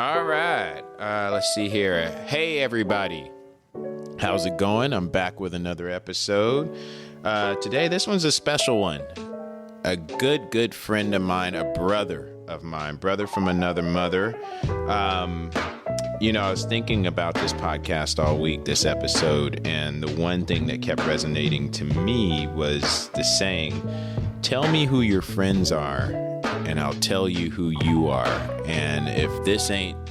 All right. Let's see here. Hey, everybody. How's it going? I'm back with another episode. Today, this one's a special one. A good friend of mine, a brother of mine, brother from another mother. I was thinking about this podcast all week, this episode, and the one thing that kept resonating to me was the saying, tell me who your friends are, and I'll tell you who you are. And if this ain't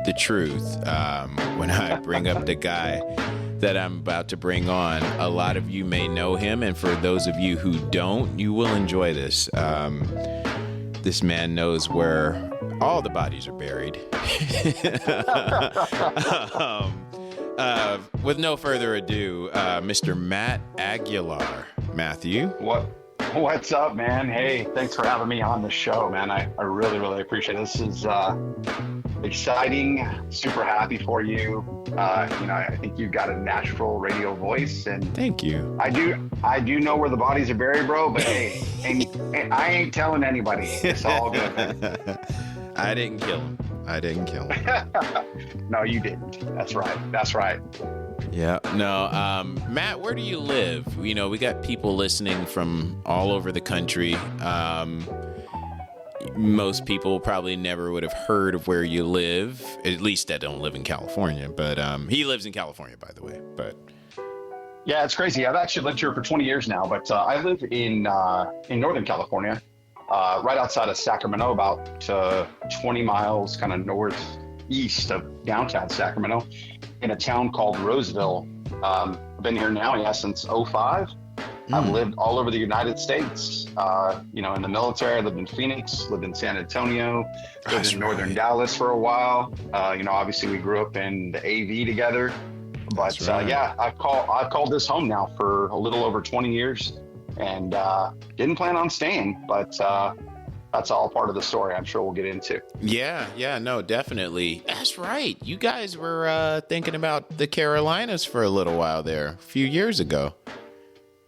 the truth, when I bring up the guy that I'm about to bring on, a lot of you may know him, and for those of you who don't, you will enjoy this. This man knows where all the bodies are buried. With no further ado, Mr. Matt Aguilar. Matthew. What's up, man? Hey, thanks for having me on the show, man. I really appreciate it. This is exciting, super happy for you. I think you've got a natural radio voice, and thank you. I do know where the bodies are buried, bro, but hey, and I ain't telling anybody. It's all good, man. I didn't kill him. No, you didn't. That's right. Yeah. No, Matt, where do you live? We got people listening from all over the country. Most people probably never would have heard of where you live, at least that don't live in California. But he lives in California, by the way. But yeah, it's crazy. I've actually lived here for 20 years now, but I live in Northern California, right outside of Sacramento, about 20 miles kind of northeast of downtown Sacramento, in a town called Roseville. I've been here now, since 2005. I've lived all over the United States, in the military. I lived in Phoenix, lived in San Antonio, lived in northern Dallas for a while. Obviously we grew up in the AV together. But I've called this home now for a little over 20 years, and didn't plan on staying, but that's all part of the story I'm sure we'll get into. Yeah, no, definitely. That's right. You guys were thinking about the Carolinas for a little while there, a few years ago.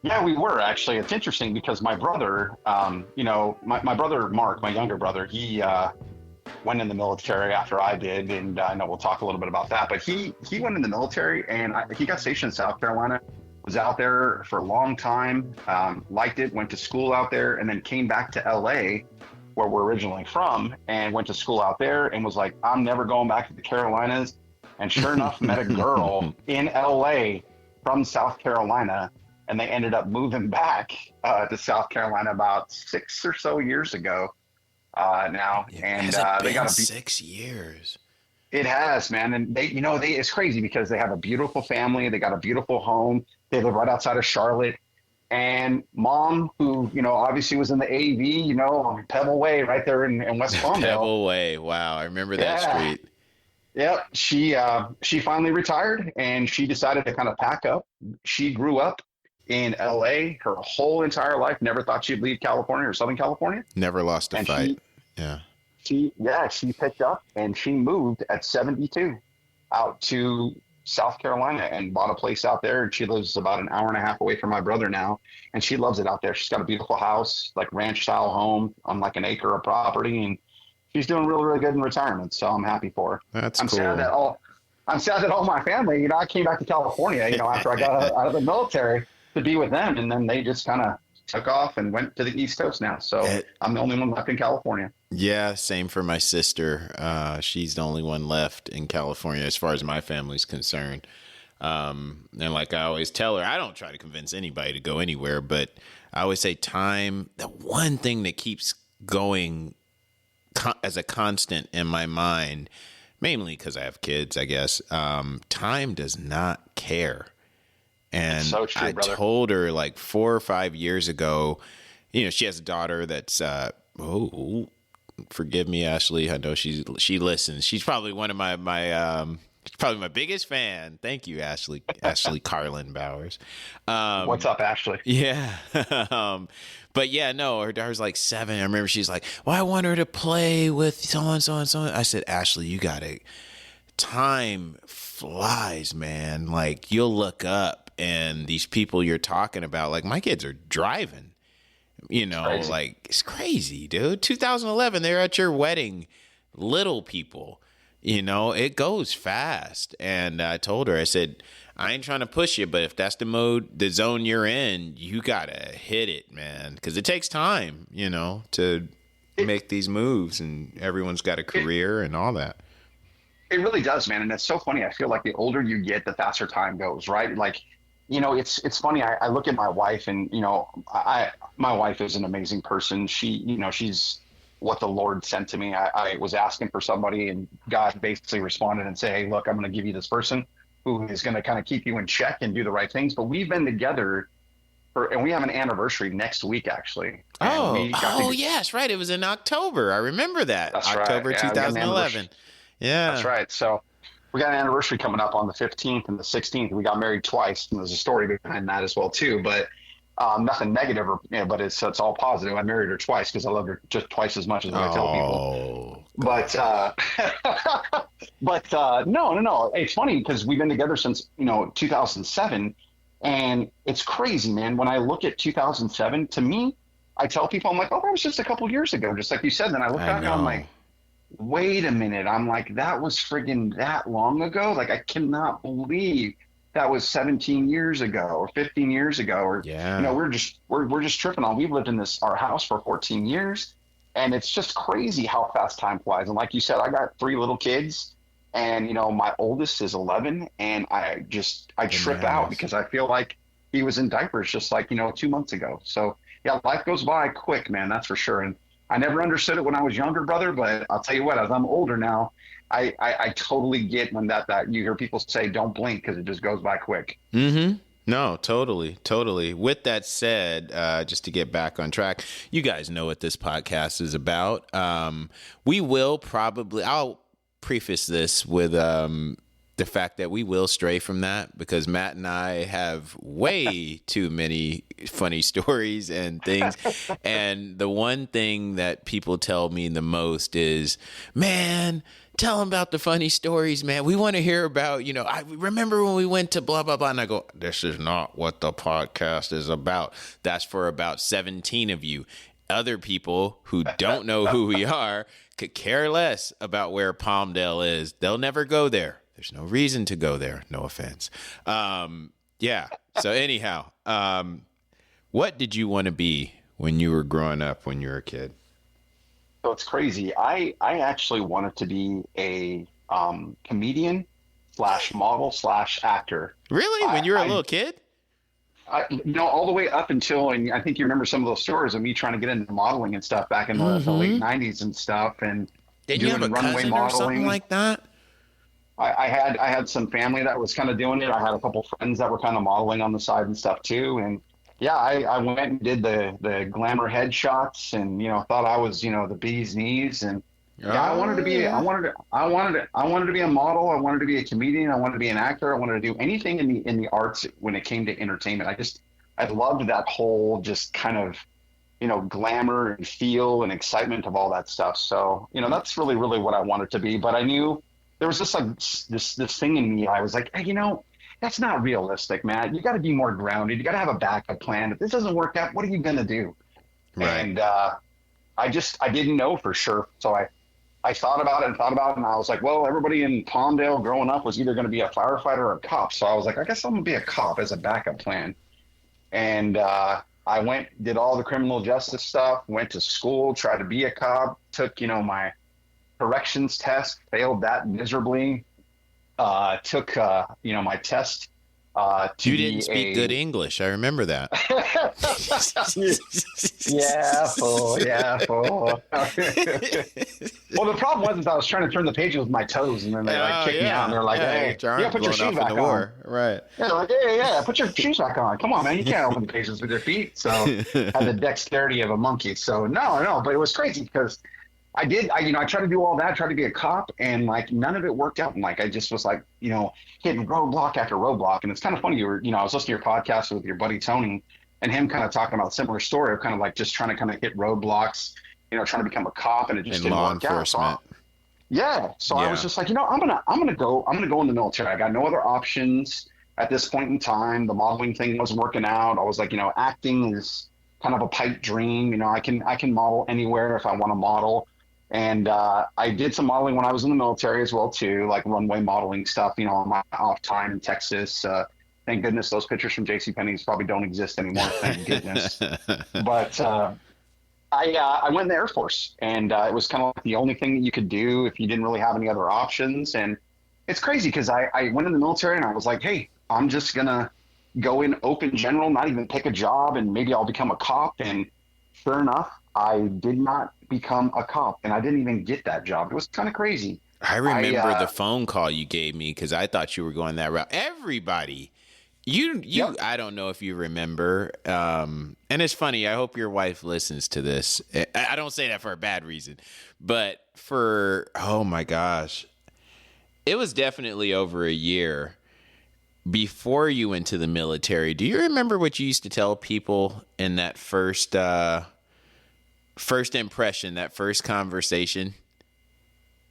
Yeah, we were actually. It's interesting because my brother, my brother Mark, my younger brother, he went in the military after I did, and I know we'll talk a little bit about that. But he went in the military, and he got stationed in South Carolina. Was out there for a long time, liked it, went to school out there, and then came back to LA, where we're originally from, and went to school out there, and was like, I'm never going back to the Carolinas. And sure enough, met a girl in LA from South Carolina. And they ended up moving back to South Carolina about 6 or so years ago now. Yeah, and they got 6 years. It has, man. And they it's crazy because they have a beautiful family. They got a beautiful home. They live right outside of Charlotte. And mom, who, obviously was in the AV, on Pebble Way right there in West Palmdale. Pebble Way. Wow. I remember that street. Yep. She finally retired, and she decided to kind of pack up. She grew up in LA her whole entire life, never thought she'd leave California or Southern California. Never lost a fight. She picked up and she moved at 72 out to South Carolina and bought a place out there. And she lives about an hour and a half away from my brother now. And she loves it out there. She's got a beautiful house, like ranch style home on like an acre of property. And she's doing really, really good in retirement. So I'm happy for her. That's cool. I'm sad that all my family, I came back to California, after I got out of the military, to be with them, and then they just kind of took off and went to the East Coast now. So I'm the only one left in California. Yeah, same for my sister. She's the only one left in California as far as my family's concerned. And like I always tell her, I don't try to convince anybody to go anywhere, but I always say time, the one thing that keeps going as a constant in my mind, mainly because I have kids, I guess, time does not care. And so true, I brother. told her like 4 or 5 years ago, she has a daughter that's, forgive me, Ashley. I know she listens. She's probably one of my she's probably my biggest fan. Thank you, Ashley. Ashley Carlin Bowers. What's up, Ashley? Yeah. But yeah, no, her daughter's like 7. I remember she's like, well, I want her to play with so-and-so and so. I said, Ashley, you got to, time flies, man. Like you'll look up and these people you're talking about, like my kids are driving, like it's crazy, dude. 2011, they're at your wedding, little people, it goes fast. And I told her, I said, I ain't trying to push you, but if that's the zone you're in, you gotta hit it, man, because it takes time, to make these moves, and everyone's got a career and all that. It really does, man. And it's so funny. I feel like the older you get, the faster time goes, right? Like, it's funny. I look at my wife, and my wife is an amazing person. She, she's what the Lord sent to me. I was asking for somebody, and God basically responded and said, "Hey, look, I'm going to give you this person who is going to kind of keep you in check and do the right things." But we've been together and we have an anniversary next week, actually. Yes, right. It was in October. I remember that. That's October right. 2011. Yeah. That's right. So we got an anniversary coming up on the 15th and the 16th. We got married twice, and there's a story behind that as well too. But nothing negative, but it's all positive. I married her twice because I love her just twice as much as I tell people. But no. It's funny because we've been together since 2007, and it's crazy, man. When I look at 2007, to me, I tell people, I'm like, oh, that was just a couple years ago, just like you said. Then I look back and I'm like, wait a minute. I'm like, that was friggin' that long ago. Like, I cannot believe that was 17 years ago or 15 years ago. Or, we're just tripping on. We've lived in our house for 14 years, and it's just crazy how fast time flies. And like you said, I got 3 little kids, and, my oldest is 11, and I trip out because I feel like he was in diapers just like, 2 months ago. So yeah, life goes by quick, man. That's for sure. And I never understood it when I was younger, brother, but I'll tell you what, as I'm older now, I totally get when that you hear people say, don't blink, because it just goes by quick. Mm-hmm. No, totally. With that said, just to get back on track, you guys know what this podcast is about. I'll preface this with the fact that we will stray from that, because Matt and I have way too many funny stories and things. And the one thing that people tell me the most is, man, tell them about the funny stories, man. We want to hear about, I remember when we went to blah, blah, blah. And I go, this is not what the podcast is about. That's for about 17 of you. Other people who don't know who we are could care less about where Palmdale is. They'll never go there. There's no reason to go there. No offense. Yeah. So anyhow, what did you want to be when you were growing up, when you were a kid? So it's crazy. I actually wanted to be a comedian / model / actor. Really? When you were a little kid? All the way up until, and I think you remember some of those stories of me trying to get into modeling and stuff back in the late 90s and stuff. And did you have a cousin or something like that? I had some family that was kind of doing it. I had a couple friends that were kind of modeling on the side and stuff too. And yeah, I went and did the glamour headshots, and thought I was the bee's knees. And I wanted to be a model. I wanted to be a comedian. I wanted to be an actor. I wanted to do anything in the arts when it came to entertainment. I loved that whole just kind of glamour and feel and excitement of all that stuff. So that's really what I wanted to be. But I knew there was just like this thing in me. I was like, hey, that's not realistic, man. You got to be more grounded. You got to have a backup plan. If this doesn't work out, what are you going to do? Right. And I didn't know for sure. So I thought about it, and I was like, well, everybody in Palmdale growing up was either going to be a firefighter or a cop. So I was like, I guess I'm going to be a cop as a backup plan. And I went, did all the criminal justice stuff, went to school, tried to be a cop, took, my corrections test, failed that miserably. Took my test you didn't speak good English. I remember that. Yeah, fool. Well, the problem was I was trying to turn the pages with my toes, and then they kicked me out, and they're like, "Hey, put your shoes back on." Right? Yeah, they're like, "Yeah, put your shoes back on. Come on, man, you can't open the pages with your feet." So I had the dexterity of a monkey. So no, but it was crazy because I tried to do all that, tried to be a cop, and like none of it worked out. And like I just was like, hitting roadblock after roadblock. And it's kind of funny. I was listening to your podcast with your buddy Tony, and him kind of talking about a similar story of kind of like just trying to kind of hit roadblocks, trying to become a cop, and it just didn't work out. So I was just like, I'm gonna go in the military. I got no other options at this point in time. The modeling thing wasn't working out. I was like, acting is kind of a pipe dream. I can model anywhere if I want to model. And I did some modeling when I was in the military as well too, like runway modeling stuff, on my off time in Texas. Thank goodness those pictures from JCPenney's probably don't exist anymore. Thank goodness. But I went in the Air Force, and it was kind of like the only thing that you could do if you didn't really have any other options. And it's crazy because I went in the military and I was like, hey, I'm just gonna go in open general, not even pick a job, and maybe I'll become a cop. And sure enough, I did not become a cop, and I didn't even get that job. It was kind of crazy. I remember the phone call you gave me because I thought you were going that route. Everybody, Yep. I don't know if you remember. And it's funny. I hope your wife listens to this. I don't say that for a bad reason, but oh my gosh, it was definitely over a year before you went to the military. Do you remember what you used to tell people in that first impression, that first conversation?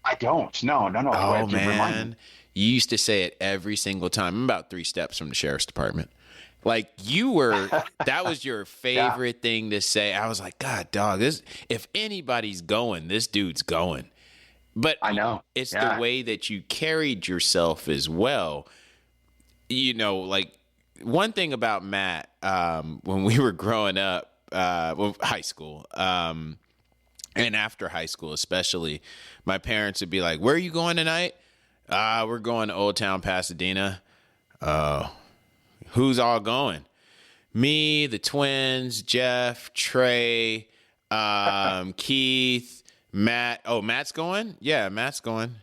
I don't. No, no, no. Go Oh ahead, you remind me. man, you used to say it every single time. I'm about 3 steps from the sheriff's department. Like that was your Yeah, favorite thing to say. I was like, God, dog, if anybody's going, this dude's going. But I know. it's the Yeah. way that you carried yourself as well. Like one thing about Matt, when we were growing up, high school, and after high school, especially, my parents would be like, "Where are you going tonight?" We're going to Old Town Pasadena. Who's all going? Me, the twins, Jeff, Trey, Keith, Matt. Oh, Matt's going? Yeah, Matt's going.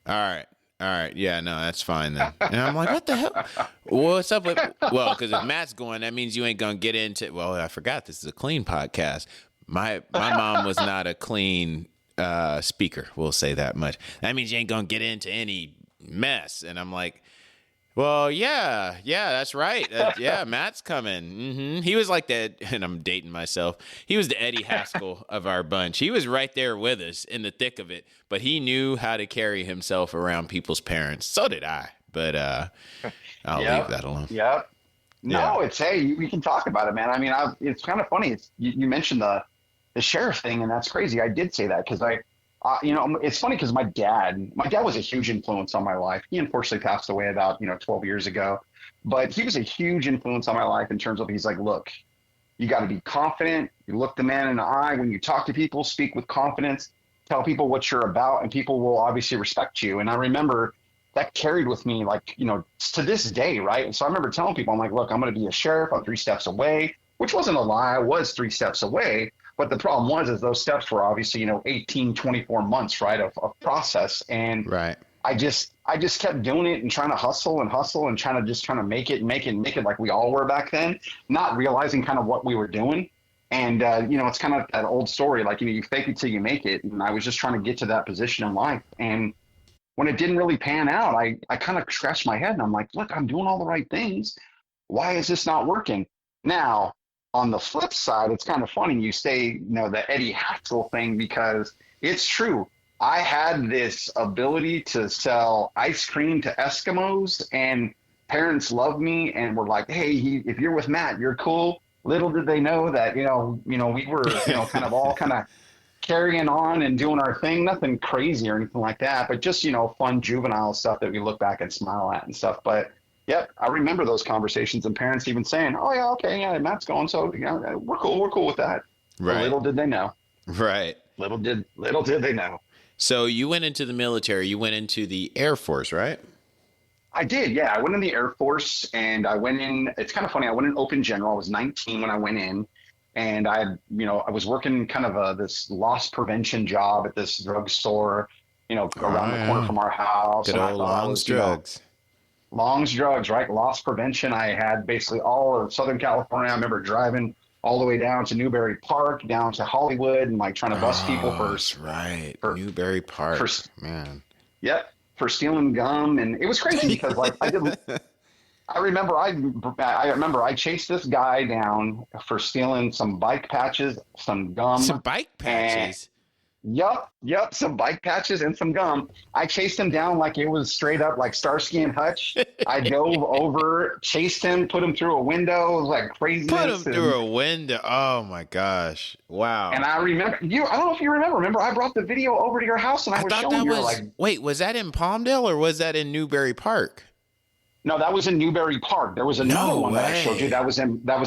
All right. All right. Yeah, no, that's fine then. And I'm like, what the hell? What's up with, well, because if Matt's going, that means you ain't going to get into, well, I forgot this is a clean podcast. My mom was not a clean speaker. We'll say that much. That means you ain't going to get into any mess. And I'm like, well, yeah, that's right. Yeah, Matt's coming. He was like that, and I'm dating myself. He was the Eddie Haskell of our bunch. He was right there with us in the thick of it, but he knew how to carry himself around people's parents. So did I, but I'll leave Yep. that alone. Yep. Yeah, No, it's hey, we can talk about it, man. I mean, it's kind of funny. You mentioned the sheriff thing, and that's crazy. I did say that because it's funny because my dad was a huge influence on my life. He unfortunately passed away about 12 years ago, but he was a huge influence on my life in terms of he's like, look, you got to be confident. You look the man in the eye when you talk to people. Speak with confidence. Tell people what you're about, and people will obviously respect you. And I remember that carried with me, like to this day, right? And so I remember telling people, I'm like, look, I'm going to be a sheriff. I'm 3 steps away, which wasn't a lie. I was 3 steps away. But the problem is those steps were obviously 18, 24 months, right, of process. And right. I just kept doing it and trying to hustle and trying to make it like we all were back then, not realizing kind of what we were doing. And it's kind of that old story, like you fake it till you make it. And I was just trying to get to that position in life. And when it didn't really pan out, I kind of scratched my head and I'm like, look, I'm doing all the right things. Why is this not working? Now, on the flip side, it's kind of funny you say, the Eddie Haskell thing, because it's true. I had this ability to sell ice cream to Eskimos, and parents loved me and were like, "Hey, if you're with Matt, you're cool." Little did they know that we were kind of all kind of carrying on and doing our thing. Nothing crazy or anything like that, but just fun juvenile stuff that we look back and smile at and stuff. But yep, I remember those conversations and parents even saying, "Oh yeah, okay, yeah, Matt's going, so we're cool with that." But Right. little did they know. Right. Little did they know. So you went into the military. You went into the Air Force, right? I did, yeah. I went in the Air Force and I went in. It's kind of funny. I went in open general. I was 19 when I went in, and I was working kind of this loss prevention job at this drugstore, Oh around the corner yeah. from our house. Good And I old thought I Long's was, drugs. Long's drugs, right? Loss prevention. I had basically all of Southern California. I remember driving all the way down to Newberry Park, down to Hollywood, and like trying to bust people Oh, that's right. for Newberry for Park, man. yep, for stealing gum. And it was crazy because like I remember I chased this guy down for stealing some bike patches, some Some gum, bike and patches. Yup. Some bike patches and some gum. I chased him down like it was straight up like Starsky and Hutch. I dove over, chased him, put him through a window, like Put him craziness. through a window. Oh my gosh. Wow. And I remember you. I don't know if you remember. Remember, I brought the video over to your house and I was thought showing that you was, like, wait, was that in Palmdale or was that in Newberry Park? no, that was in Newberry Park. There was another No one that I showed way. you. That was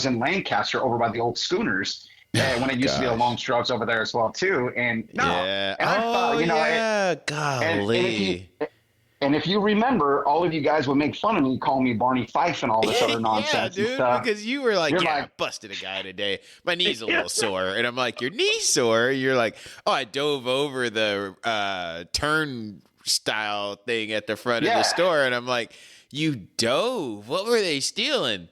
in Lancaster, over by the old schooners. And when it used to be the Gosh. Long Strokes over there as well too. And no, Yeah. and I thought, yeah. and Golly. if you remember, all of you guys would make fun of me, call me Barney Fife and all this other Yeah, nonsense and dude, stuff. because you were like, You're yeah, I like- busted a guy today. My knee's a little sore. And I'm like, your knee's sore? You're like, oh, I dove over the turnstile thing at the front of Yeah. the store. And I'm like, you dove? What were they stealing?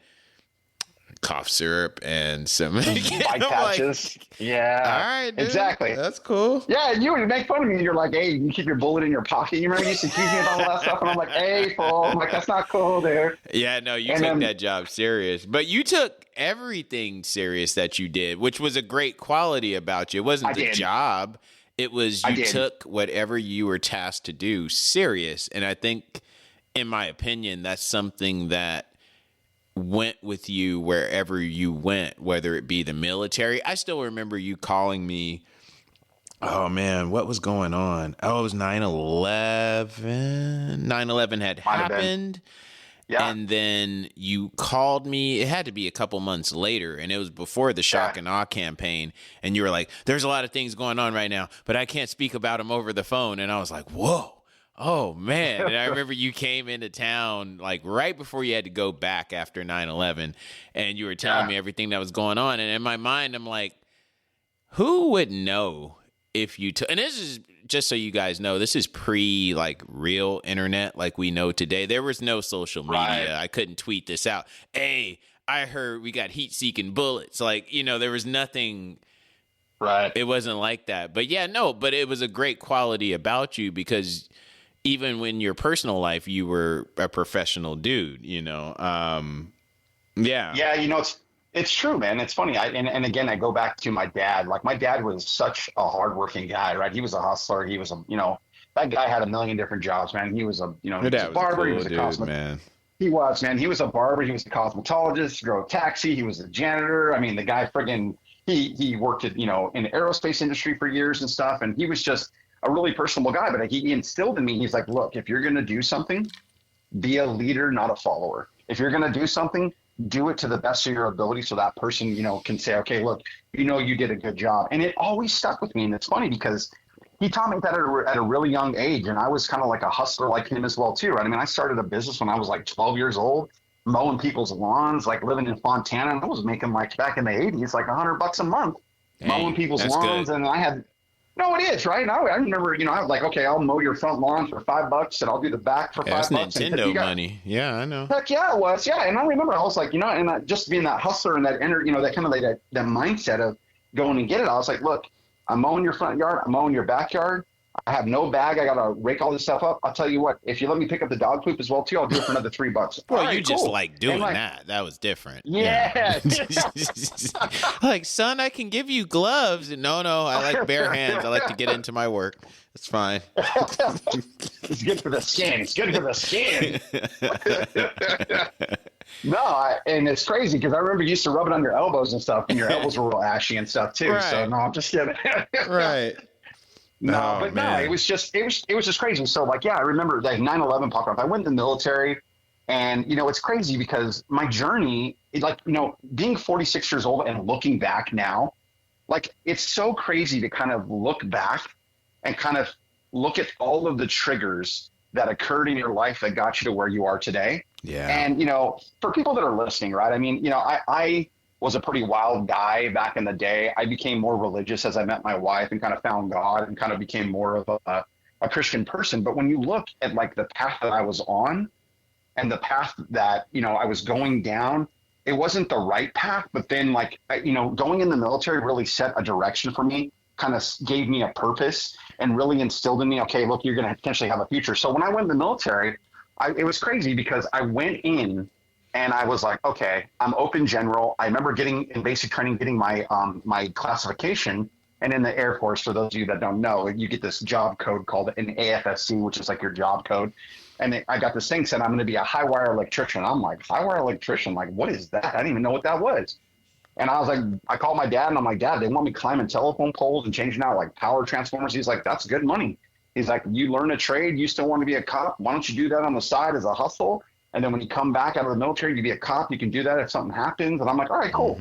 Cough syrup and some Bike I'm like, patches. Yeah. all right, dude. Exactly. That's cool. Yeah, and you would make fun of me. You're like, hey, you keep your bullet in your pocket. You remember you used to tease me about all that stuff? And I'm like, hey, fool. I'm like, that's not cool, dude. Yeah, no, you And took then- that job serious. But you took everything serious that you did, which was a great quality about you. It wasn't I the did. job. It was I you did. took whatever you were tasked to do serious. And I think, in my opinion, that's something that went with you wherever you went, whether it be the military. I still remember you calling me. Oh man, what was going on? Oh, it was 9/11. 9/11 had Might have been. happened. Yeah. And then you called me. It had to be a couple months later, and it was before the shock Yeah. and awe campaign. And you were like, "There's a lot of things going on right now, but I can't speak about them over the phone." And I was like, "Whoa, oh man!" And I remember you came into town like right before you had to go back after 9/11, and you were telling Yeah. me everything that was going on. And in my mind, I'm like, who would know if you took? And this is just so you guys know, this is pre like real internet like we know today. There was no social media. Right. I couldn't tweet this out. Hey, I heard we got heat seeking bullets. Like, there was nothing. Right. It wasn't like that. But yeah, no, but it was a great quality about you because even when your personal life, you were a professional dude, Yeah. Yeah, it's true, man. It's funny. And again, I go back to my dad. Like my dad was such a hardworking guy, right? He was a hustler. He was that guy had a million different jobs, man. He was a, he Your was dad a was barber. a He cool was a dude, cosmet. man. He was, man. He was a barber. He was a cosmetologist. Drove taxi. He was a janitor. I mean, the guy friggin' he worked at in the aerospace industry for years and stuff. And he was just a really personable guy. But he instilled in me. He's like, look, if you're gonna do something, be a leader, not a follower. If you're gonna do something, do it to the best of your ability, so that person can say, okay, look, you did a good job. And it always stuck with me. And it's funny because he taught me that at a really young age, and I was kind of like a hustler like him as well too, right? I mean, I started a business when I was like 12 years old, mowing people's lawns, like living in Fontana, and I was making like back in the 80s like $100 a month, mowing people's that's lawns, good. and I had. No, it is, right? I remember, I was like, okay, I'll mow your front lawn for $5 and I'll do the back for Yeah, $5. that's And Nintendo you got- money. Yeah, I know. Heck yeah, it was. Yeah. And I remember I was like, and just being that hustler and that that kind of like that mindset of going and get it. I was like, look, I'm mowing your front yard. I'm mowing your backyard. I have no bag. I got to rake all this stuff up. I'll tell you what, if you let me pick up the dog poop as well too, I'll do it for another $3. Well, All right, you just cool. like doing And, like, that. That was different. Yeah. Like, son, I can give you gloves. No, I like bare hands. I like to get into my work. It's fine. It's good for the skin. It's good for the skin. No, and it's crazy because I remember you used to rub it on your elbows and stuff, and your elbows were real ashy and stuff too. So Right. no, I'm just kidding. Right. No, Oh, but man. no, it was just crazy. So like, yeah, I remember like 9/11 popped up. I went in the military, and it's crazy because my journey, being 46 years old and looking back now, like it's so crazy to kind of look back and kind of look at all of the triggers that occurred in your life that got you to where you are today. Yeah. And, for people that are listening, right? I mean, I was a pretty wild guy back in the day. I became more religious as I met my wife and kind of found God and kind of became more of a Christian person. But when you look at like the path that I was on and the path that, I was going down, it wasn't the right path. But then like, going in the military really set a direction for me, kind of gave me a purpose and really instilled in me, okay, look, you're going to potentially have a future. So when I went in the military, it was crazy because I went in and I was like, okay, I'm open general. I remember getting in basic training, getting my my classification, And in the Air Force, for those of you that don't know, you get this job code called an AFSC, which is like your job code. And I got this thing said, I'm going to be a high wire electrician. I'm like, high wire electrician? Like, what is that? I didn't even know what that was. And I was like, I called my dad and I'm like, Dad, they want me climbing telephone poles and changing out like power transformers. He's like, that's good money. He's like, you learn a trade. You still want to be a cop. Why don't you do that on the side as a hustle? And then when you come back out of the military, you be a cop. You can do that if something happens. And I'm like, all right, cool.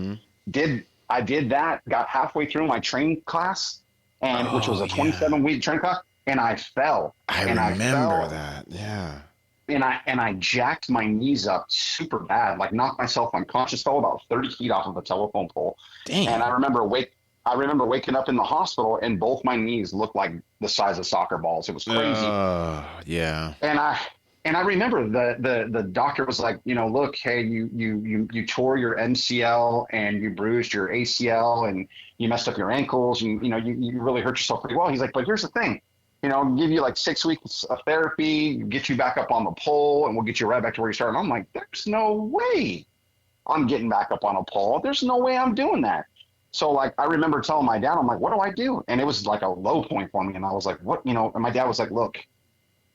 I did that, got halfway through my training class, and which was a 27-week training class, and I fell. I remember that. Yeah. And I jacked my knees up super bad, like knocked myself unconscious, fell about 30 feet off of a telephone pole. Dang. And I remember waking up in the hospital and both my knees looked like the size of soccer balls. It was crazy. Yeah. And I remember the doctor was like, look, hey, you tore your MCL and you bruised your ACL and you messed up your ankles and you really hurt yourself pretty well. He's like, but here's the thing, give you like 6 weeks of therapy, get you back up on the pole, and we'll get you right back to where you started. And I'm like, there's no way I'm getting back up on a pole. There's no way I'm doing that. So like, I remember telling my dad, I'm like, what do I do? And it was like a low point for me. And I was like, what, and my dad was like, look,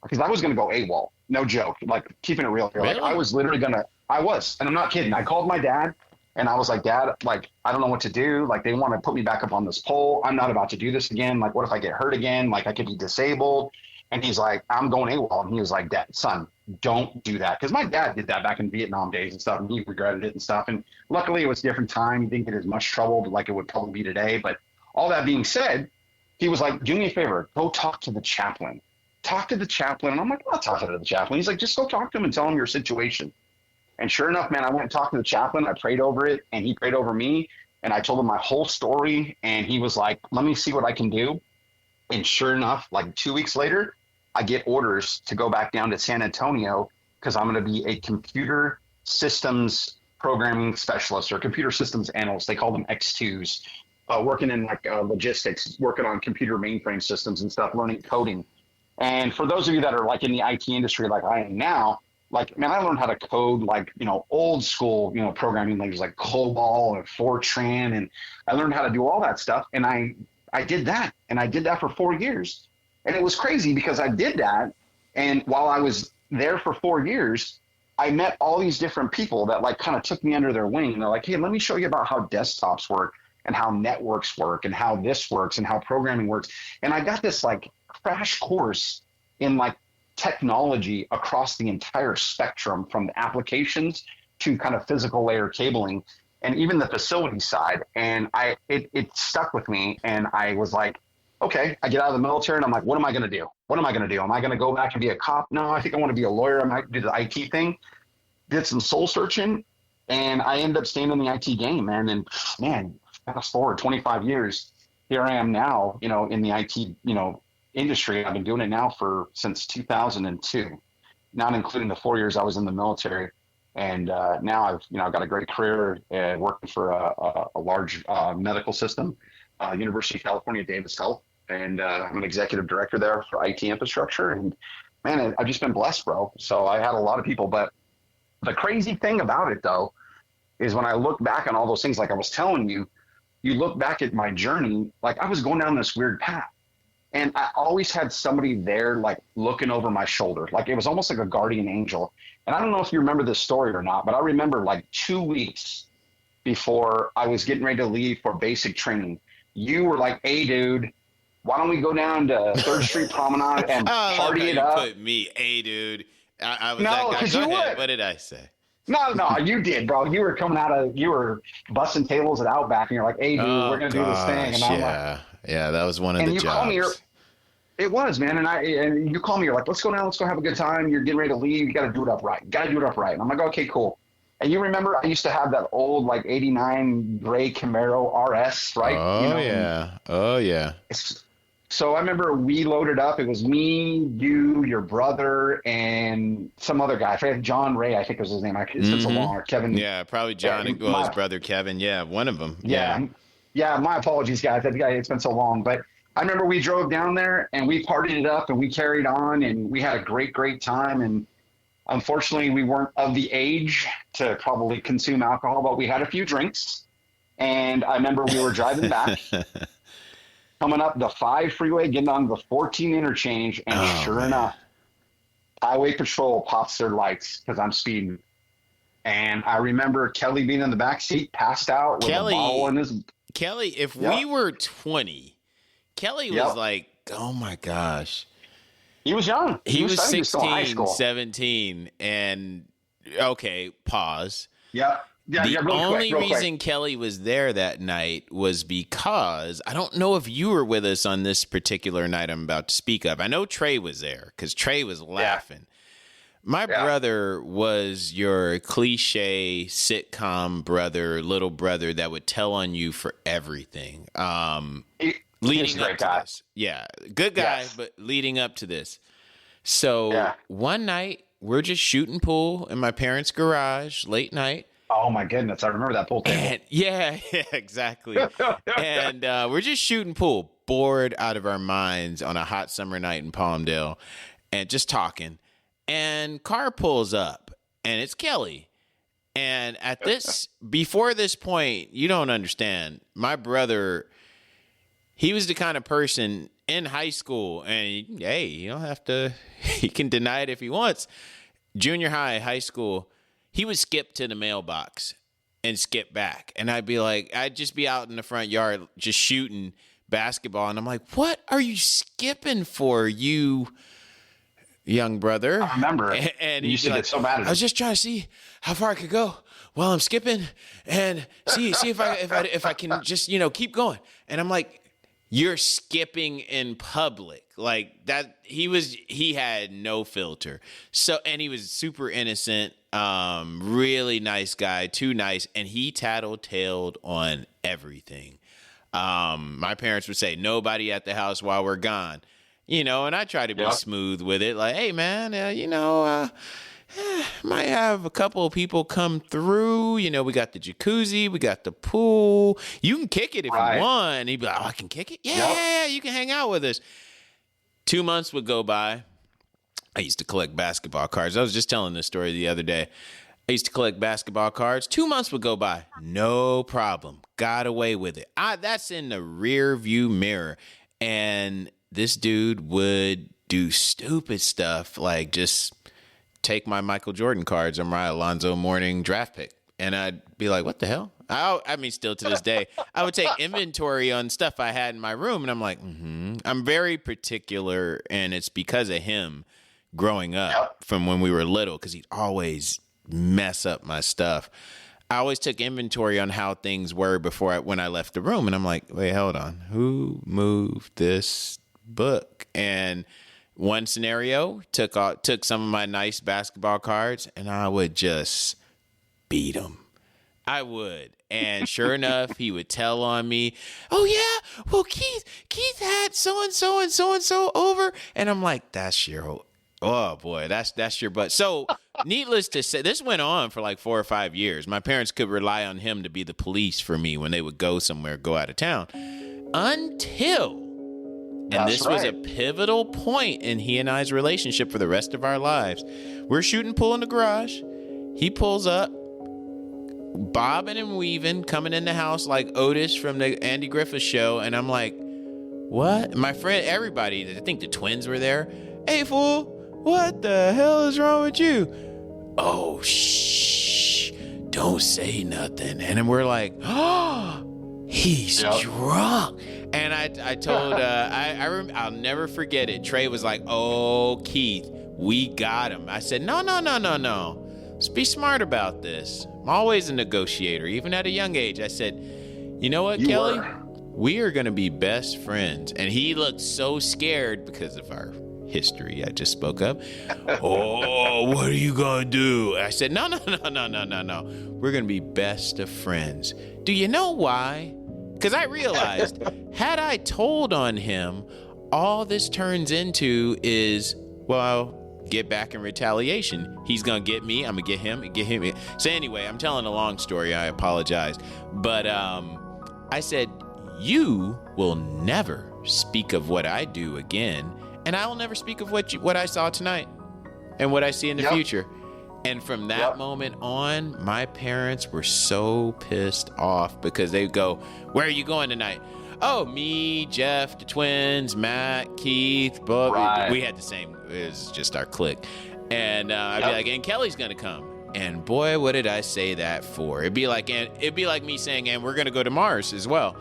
because I was going to go AWOL. No joke. Like, keeping it real here. Really? Like, I was literally and I'm not kidding. I called my dad and I was like, Dad, like, I don't know what to do. Like, they want to put me back up on this pole. I'm not about to do this again. Like, what if I get hurt again? Like, I could be disabled. And he's like, I'm going AWOL. And he was like, Dad, son, don't do that. Because my dad did that back in Vietnam days and stuff. And he regretted it and stuff. And luckily it was a different time. He didn't get as much trouble like it would probably be today. But all that being said, he was like, do me a favor, go talk to the chaplain. Talk to the chaplain. And I'm like, I'll talk to the chaplain. He's like, just go talk to him and tell him your situation. And sure enough, man, I went and talked to the chaplain. I prayed over it and he prayed over me. And I told him my whole story. And he was like, let me see what I can do. And sure enough, like 2 weeks later, I get orders to go back down to San Antonio because I'm going to be a computer systems programming specialist or computer systems analyst. They call them X2s, working in like logistics, working on computer mainframe systems and stuff, learning coding. And for those of you that are like in the IT industry, like I am now, like, man, I learned how to code like, old school, programming languages like COBOL and Fortran. And I learned how to do all that stuff. And I did that. And I did that for 4 years. And it was crazy because I did that. And while I was there for 4 years, I met all these different people that like kind of took me under their wing. And they're like, hey, let me show you about how desktops work and how networks work and how this works and how programming works. And I got this like crash course in like technology across the entire spectrum, from the applications to kind of physical layer cabling and even the facility side. And it stuck with me. And I was like, okay, I get out of the military and I'm like, what am I going to do? What am I going to do? Am I going to go back and be a cop? No, I think I want to be a lawyer. I might do the IT thing. Did some soul searching and I ended up staying in the IT game, man. And man, fast forward 25 years, here I am now, in the IT, industry. I've been doing it now since 2002, not including the 4 years I was in the military. And now I've got a great career working for a large medical system, University of California, Davis Health. And I'm an executive director there for IT infrastructure. And man, I've just been blessed, bro. So I had a lot of people. But the crazy thing about it, though, is when I look back on all those things, like I was telling you, you look back at my journey, like I was going down this weird path. And I always had somebody there, like looking over my shoulder. Like it was almost like a guardian angel. And I don't know if you remember this story or not, but I remember like 2 weeks before I was getting ready to leave for basic training, you were like, hey, dude, why don't we go down to 3rd Street Promenade and party it up? You put me, hey, dude. I was no, because you would. What did I say? No, you did, bro. You were busting tables at Outback, and you're like, hey, dude, we're going to do this thing. And I'm like, yeah, that was one of the jobs. Call me, it was, man. And you call me, you're like, let's go down, let's go have a good time. You're getting ready to leave. You got to do it upright. And I'm like, okay, cool. And you remember I used to have that old like 89 gray Camaro RS, right? Oh, yeah. So I remember we loaded up. It was me, you, your brother, and some other guy. I forget, John Ray, I think was his name. It's been so long. Or Kevin. Yeah, probably John. Yeah, his brother Kevin. Yeah, one of them. Yeah. My apologies, guys. It's been so long. But I remember we drove down there and we partied it up and we carried on and we had a great, great time. And unfortunately, we weren't of the age to probably consume alcohol, but we had a few drinks. And I remember we were driving back. coming up the 5 freeway, getting on the 14 interchange, and sure enough, Highway Patrol pops their lights because I'm speeding. And I remember Kelly being in the back seat, passed out with a bottle in his. Kelly, if we were 20, Kelly was like, oh my gosh. He was young. He was 16, 17, and okay, pause. Yeah. The only reason Kelly was there that night was because I don't know if you were with us on this particular night I'm about to speak of. I know Trey was there because Trey was laughing. My brother was your cliche sitcom brother, little brother that would tell on you for everything. Leading up to this. Yeah, good guy, but leading up to this. So one night, we're just shooting pool in my parents' garage, late night. Oh my goodness, I remember that pool table. And, yeah, exactly. And we're just shooting pool, bored out of our minds on a hot summer night in Palmdale, and just talking. And car pulls up, and it's Kelly. And at this, before this point, you don't understand. My brother, he was the kind of person in high school, and hey, you don't have to, he can deny it if he wants. Junior high, high school, he would skip to the mailbox and skip back. And I'd be like, I'd just be out in the front yard just shooting basketball. And I'm like, what are you skipping for, you young brother? I remember. And you used to get so mad at him. I was just trying to see how far I could go while I'm skipping and see if I can just, keep going. And I'm like, you're skipping in public like that. He had no filter. So, and he was super innocent, really nice guy, too nice. And he tattletailed on everything. My parents would say, nobody at the house while we're gone, and I try to be smooth with it. Like, hey man, might have a couple of people come through. We got the jacuzzi, we got the pool. You can kick it if you want. And he'd be like, oh, I can kick it? Yeah, you can hang out with us. 2 months would go by. I used to collect basketball cards. I was just telling this story the other day. I used to collect basketball cards. 2 months would go by. No problem. Got away with it. That's in the rear view mirror. And this dude would do stupid stuff like just take my Michael Jordan cards or my Alonzo Mourning draft pick. And I'd be like, what the hell? Still to this day, I would take inventory on stuff I had in my room. And I'm like, I'm very particular. And it's because of him growing up from when we were little, because he'd always mess up my stuff. I always took inventory on how things were when I left the room. And I'm like, wait, hold on. Who moved this book? And one scenario took some of my nice basketball cards, and I would just beat him. I would. And sure enough, he would tell on me, oh yeah, well, Keith had so-and-so and so-and-so over. And I'm like, that's your, oh boy, that's your butt. So needless to say, this went on for like 4 or 5 years. My parents could rely on him to be the police for me when they would go somewhere, go out of town, until... And this was a pivotal point in he and I's relationship for the rest of our lives. We're shooting pool in the garage. He pulls up, bobbing and weaving, coming in the house like Otis from the Andy Griffith Show. And I'm like, what? My friend, everybody, I think the twins were there. Hey, fool, what the hell is wrong with you? Oh, shh, don't say nothing. And then we're like, oh, he's drunk. And I told, I'll never forget it. Trey was like, oh, Keith, we got him. I said, no. Let's be smart about this. I'm always a negotiator, even at a young age. I said, you know what, Kelly? We are going to be best friends. And he looked so scared because of our history I just spoke of. Oh, what are you going to do? I said, no. We're going to be best of friends. Do you know why? Because I realized, had I told on him, all this turns into is, well, get back in retaliation. He's going to get me. I'm going to get him. So anyway, I'm telling a long story. I apologize. But I said, you will never speak of what I do again. And I will never speak of what I saw tonight and what I see in the future. And from that moment on, my parents were so pissed off because they go, where are you going tonight? oh, me, Jeff, the twins, Matt, Keith, Bob. Right. We had the same. It was just our clique. And I'd be like, and Kelly's going to come. And boy, what did I say that for? It'd be like me saying, and we're going to go to Mars as well.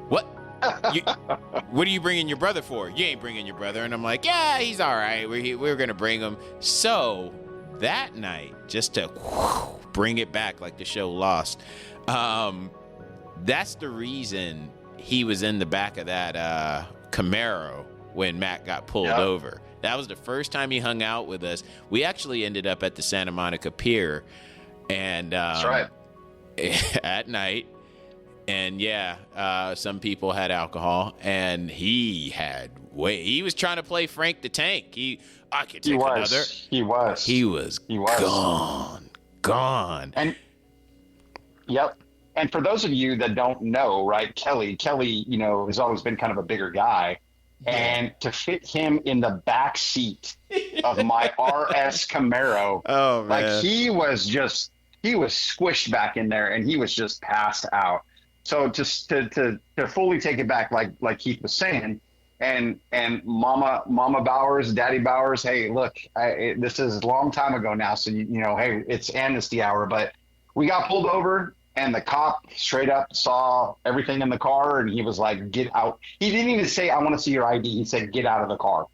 What? What are you bringing your brother for? You ain't bringing your brother. And I'm like, yeah, he's all right. We're going to bring him. So that night, just to bring it back like the show Lost, that's the reason he was in the back of that Camaro when Matt got pulled over. That was the first time he hung out with us. We actually ended up at the Santa Monica Pier, and That's right. at night. And some people had alcohol, and he was trying to play Frank the Tank. I could take another. He was gone. And and for those of you that don't know, right, Kelly, has always been kind of a bigger guy. And to fit him in the back seat of my RS Camaro, oh man, like he was squished back in there, and he was just passed out. So just to fully take it back, like Keith was saying, and Mama Bowers, Daddy Bowers, hey, look, this is a long time ago now, so hey, it's amnesty hour, but we got pulled over. And the cop straight up saw everything in the car, and he was like, get out. He didn't even say, I want to see your ID. He said, get out of the car.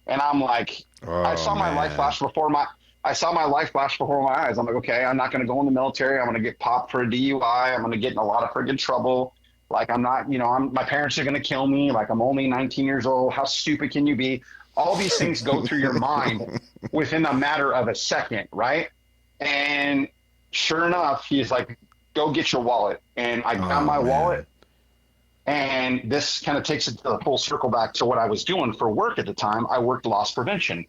And I'm like, I saw my life flash before my eyes. I'm like, okay, I'm not going to go in the military. I'm going to get popped for a DUI. I'm going to get in a lot of friggin' trouble. Like, I'm not, my parents are going to kill me. Like, I'm only 19 years old. How stupid can you be? All these things go through your mind within a matter of a second, right? And sure enough, he's like, go get your wallet. And I got my wallet. And this kind of takes it to the full circle back to what I was doing for work at the time. I worked loss prevention,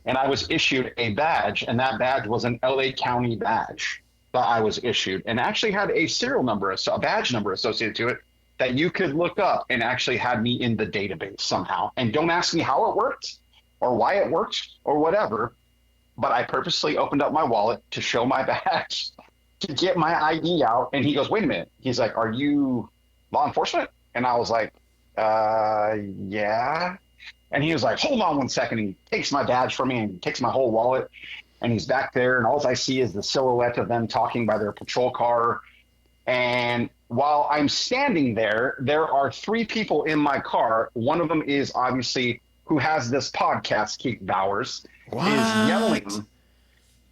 and I was issued a badge, and that badge was an LA County badge that I was issued, and actually had a serial number, a badge number associated to it that you could look up, and actually had me in the database somehow. And don't ask me how it worked or why it worked or whatever, but I purposely opened up my wallet to show my badge, to get my ID out. And he goes, wait a minute. He's like, are you law enforcement? And I was like, yeah. And he was like, hold on one second. He takes my badge from me and takes my whole wallet. And he's back there. And all I see is the silhouette of them talking by their patrol car. And while I'm standing there, there are three people in my car. One of them is obviously who has this podcast, Keith Bowers,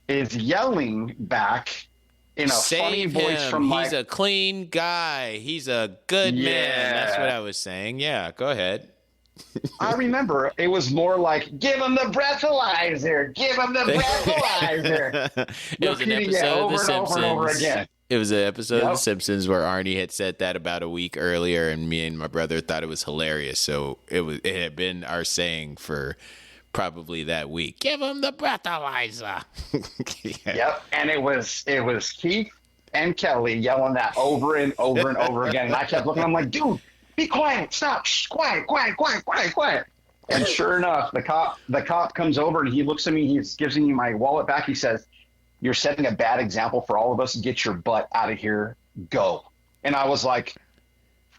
is yelling back in a funny voice from He's a clean guy. He's a good man. That's what I was saying. Yeah, go ahead. I remember it was more like, give him the breathalyzer. Give him the breathalyzer. It was an episode of The Simpsons. Over again. It was an episode of The Simpsons where Arnie had said that about a week earlier, and me and my brother thought it was hilarious. So it had been our saying for probably that week. Give him the breathalyzer. Yep, and it was Keith and Kelly yelling that over and over and over again. And I kept looking. I'm like, dude, be quiet, stop, shh, quiet. And sure enough, the cop comes over and he looks at me. He gives me my wallet back. He says, "You're setting a bad example for all of us. Get your butt out of here. Go." And I was like,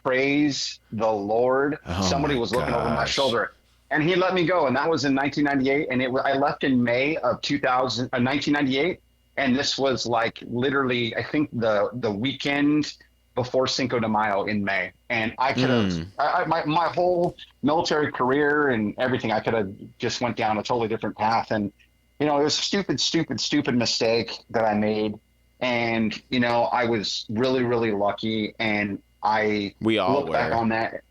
praise the Lord. Somebody was looking over my shoulder. And he let me go, and that was in 1998. And I left in May of 1998, and this was like literally, I think the weekend before Cinco de Mayo in May. And I could have my whole military career and everything. I could have just went down a totally different path. And it was a stupid mistake that I made. And I was really, really lucky, and we all look back on that.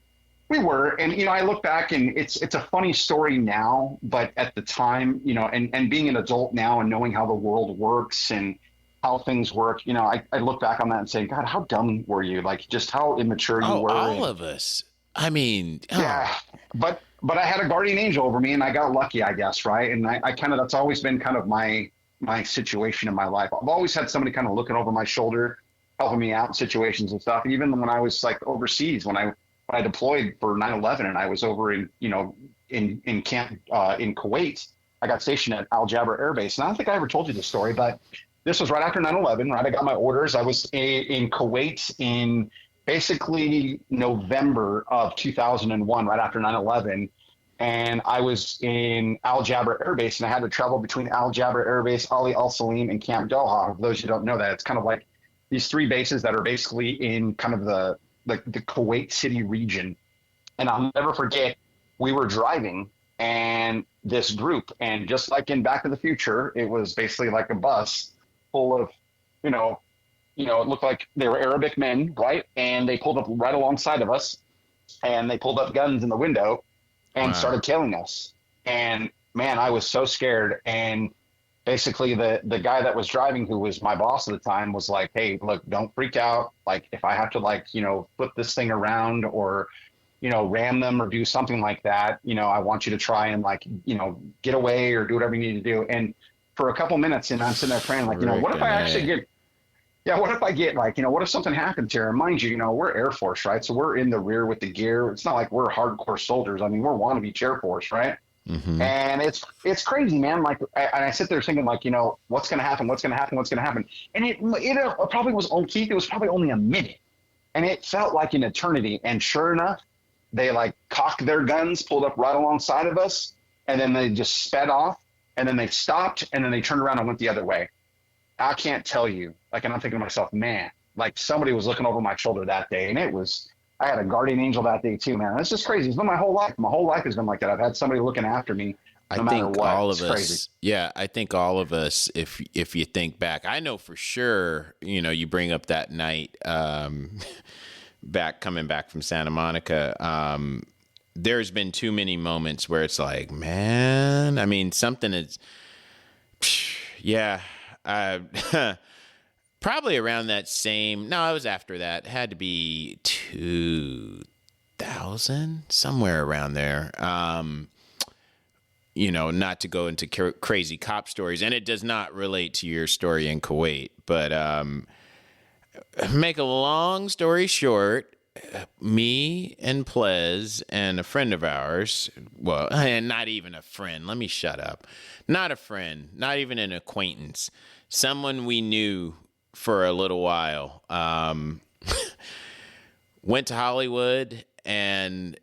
We were, and I look back, and it's a funny story now, but at the time, and being an adult now and knowing how the world works and how things work, I look back on that and say, God, how dumb were you? Like, just how immature you were. All of us. I mean, yeah, but I had a guardian angel over me, and I got lucky, I guess, right? And I kind of, that's always been kind of my situation in my life. I've always had somebody kind of looking over my shoulder, helping me out in situations and stuff. Even when I was like overseas, when I deployed for 9/11 and I was over in camp in Kuwait, I got stationed at Al Jaber Air Base. And I don't think I ever told you this story, but this was right after 9/11, right? I got my orders. I was in Kuwait in basically November of 2001, right after 9/11. And I was in Al Jaber Air Base, and I had to travel between Al Jaber Air Base, Ali Al Salim, and Camp Doha. For those who don't know that, it's kind of like these three bases that are basically in kind of the Kuwait City region. And I'll never forget, we were driving, and this group, and just like in Back to the Future, it was basically like a bus full of, it looked like they were Arabic men, right? And they pulled up right alongside of us, and they pulled up guns in the window and started tailing us. And man, I was so scared. And basically the guy that was driving, who was my boss at the time, was like, hey, look, don't freak out. Like, if I have to flip this thing around or, ram them or do something like that, I want you to try and get away or do whatever you need to do. And for a couple minutes, and I'm sitting there praying, like, what if I actually get, what if I get what if something happens here? And mind you, we're Air Force, right? So we're in the rear with the gear. It's not like we're hardcore soldiers. I mean, we're wannabe Air Force, right? Mm-hmm. And it's crazy, man. Like, I sit there thinking, what's going to happen? What's going to happen? What's going to happen? And it probably was on Keith. It was probably only a minute, and it felt like an eternity. And sure enough, they cocked their guns, pulled up right alongside of us, and then they just sped off, and then they stopped, and then they turned around and went the other way. I can't tell you, and I'm thinking to myself, man, somebody was looking over my shoulder that day. And I had a guardian angel that day too, man. It's just crazy. It's been my whole life. My whole life has been like that. I've had somebody looking after me no matter what. All of us, crazy. Yeah, I think all of us, if you think back, I know for sure, you bring up that night, coming back from Santa Monica, there's been too many moments where it's like, man, I mean, something is, yeah. Probably around that same. No, it was after that. It had to be 2000, somewhere around there. Not to go into crazy cop stories, and it does not relate to your story in Kuwait. But make a long story short, me and Plez and a friend of ours, well, and not even a friend. Let me shut up. Not a friend, not even an acquaintance. Someone we knew for a little while, went to Hollywood, and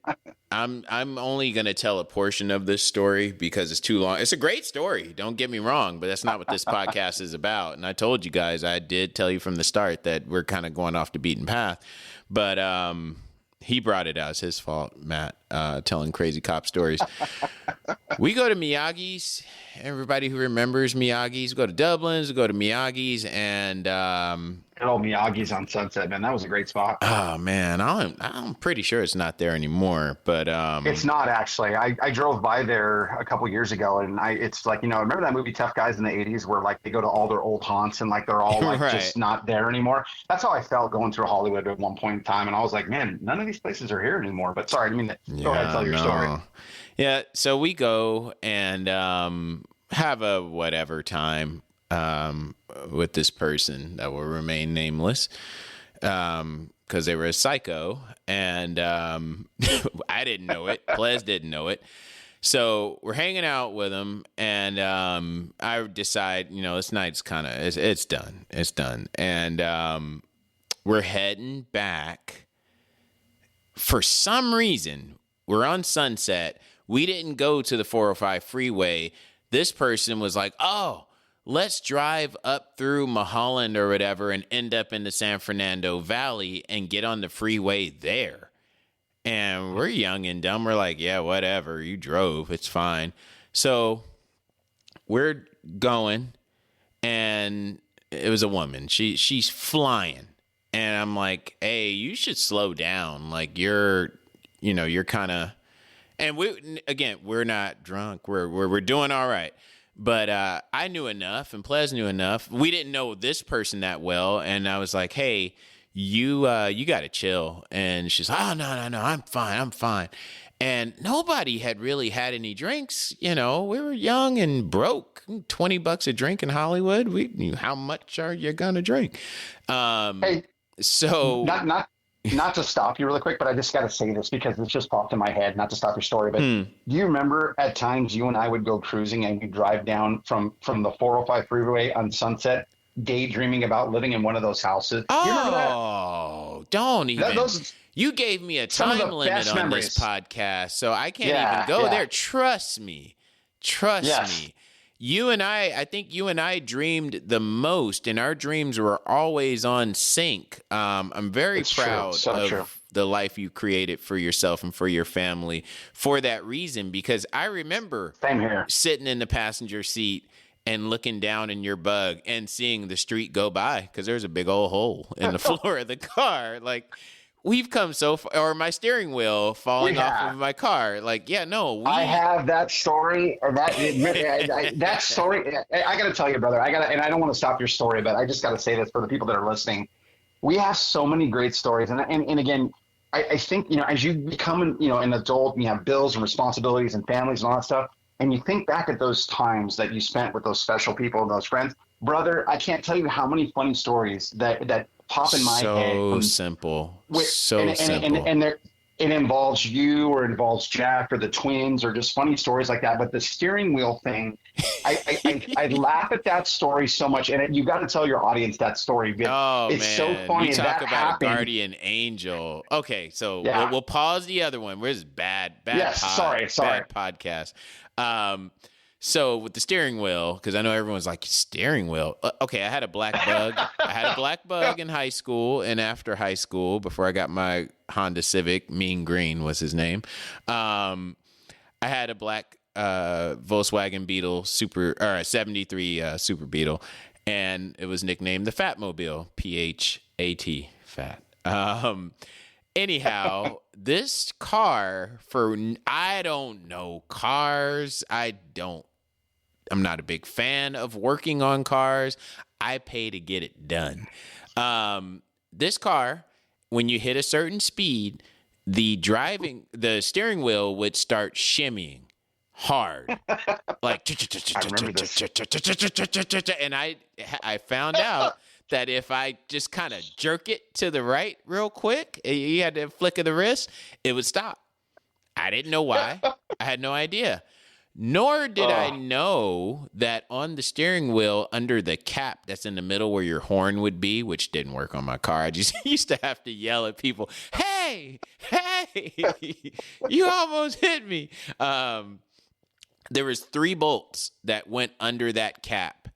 I'm only going to tell a portion of this story because it's too long. It's a great story. Don't get me wrong, but that's not what this podcast is about. And I told you guys, I did tell you from the start that we're kind of going off the beaten path, but, he brought it out. It's his fault, Matt, telling crazy cop stories. We go to Miyagi's. Everybody who remembers Miyagi's, go to Dublin's, go to Miyagi's, and Miyagi's on Sunset, man. That was a great spot. Oh man, I'm pretty sure it's not there anymore. But it's not actually. I drove by there a couple years ago, and it's remember that movie Tough Guys in the '80s, where they go to all their old haunts and they're all right. Just not there anymore. That's how I felt going through Hollywood at one point in time, and I was like, man, none of these places are here anymore. But sorry, I mean, go ahead, tell your story. Yeah, so we go and have a whatever time with this person that will remain nameless because they were a psycho, and I didn't know it. Plez didn't know it. So we're hanging out with them, and I decide, this night's kind of, it's done. It's done. And we're heading back. For some reason, we're on Sunset. We didn't go to the 405 freeway. This person was like, oh, let's drive up through Mulholland or whatever and end up in the San Fernando Valley and get on the freeway there. And we're young and dumb. We're like, yeah, whatever. You drove. It's fine. So we're going, and it was a woman. She's flying. And I'm like, hey, you should slow down. Like, you're kind of, and we're not drunk. We're doing all right. But I knew enough, and Plez knew enough. We didn't know this person that well, and I was like, hey, you got to chill. And she's like, oh, no, I'm fine. And nobody had really had any drinks. We were young and broke. $20 a drink in Hollywood. We knew how much are you going to drink? Hey, so not to stop you really quick, but I just got to say this because it's just popped in my head, not to stop your story. But do you remember at times you and I would go cruising and we'd drive down from the 405 freeway on Sunset, daydreaming about living in one of those houses? Oh, don't even. Those You gave me a some of time the limit best on memories. this podcast, so I can't Yeah, even go yeah. there. Trust me. Trust Yes. me. You and I think you and I dreamed the most, and our dreams were always on sync. I'm very It's true. proud So of true. the life you created for yourself and for your family for that reason, because I remember Same here. sitting in the passenger seat and looking down in your Bug and seeing the street go by because there's a big old hole in the floor of the car. Like, we've come so far, or my steering wheel falling off of my car. Like, yeah, no, I have that story, or that story. I got to tell you, brother. And I don't want to stop your story, but I just got to say this for the people that are listening. We have so many great stories, and again, I think, as you become an adult and you have bills and responsibilities and families and all that stuff, and you think back at those times that you spent with those special people and those friends, brother, I can't tell you how many funny stories that pop in my head. So simple. And it involves you, or involves Jack, or the twins, or just funny stories like that. But the steering wheel thing, I laugh at that story so much. And you got to tell your audience that story. It's so funny. You talk that about happened. a guardian angel. Okay, so Yeah. we'll pause the other one. Where's bad Yes, sorry. bad podcast. So with the steering wheel, because I know everyone's like, steering wheel. Okay, I had a black Bug. I had a black Bug in high school, and after high school, before I got my Honda Civic, Mean Green was his name. I had a black Volkswagen Beetle 73 Super Beetle, and it was nicknamed the Fatmobile, PHAT, fat. Anyhow, this car, I don't know cars. I'm not a big fan of working on cars. I pay to get it done. This car, when you hit a certain speed, the steering wheel would start shimmying hard, like. I remember this. And I found out that if I just kind of jerk it to the right real quick, you had to flick of the wrist, it would stop. I didn't know why. I had no idea. Nor did I know that on the steering wheel, under the cap that's in the middle where your horn would be, which didn't work on my car, I just used to have to yell at people, hey, you almost hit me. There was 3 bolts that went under that cap.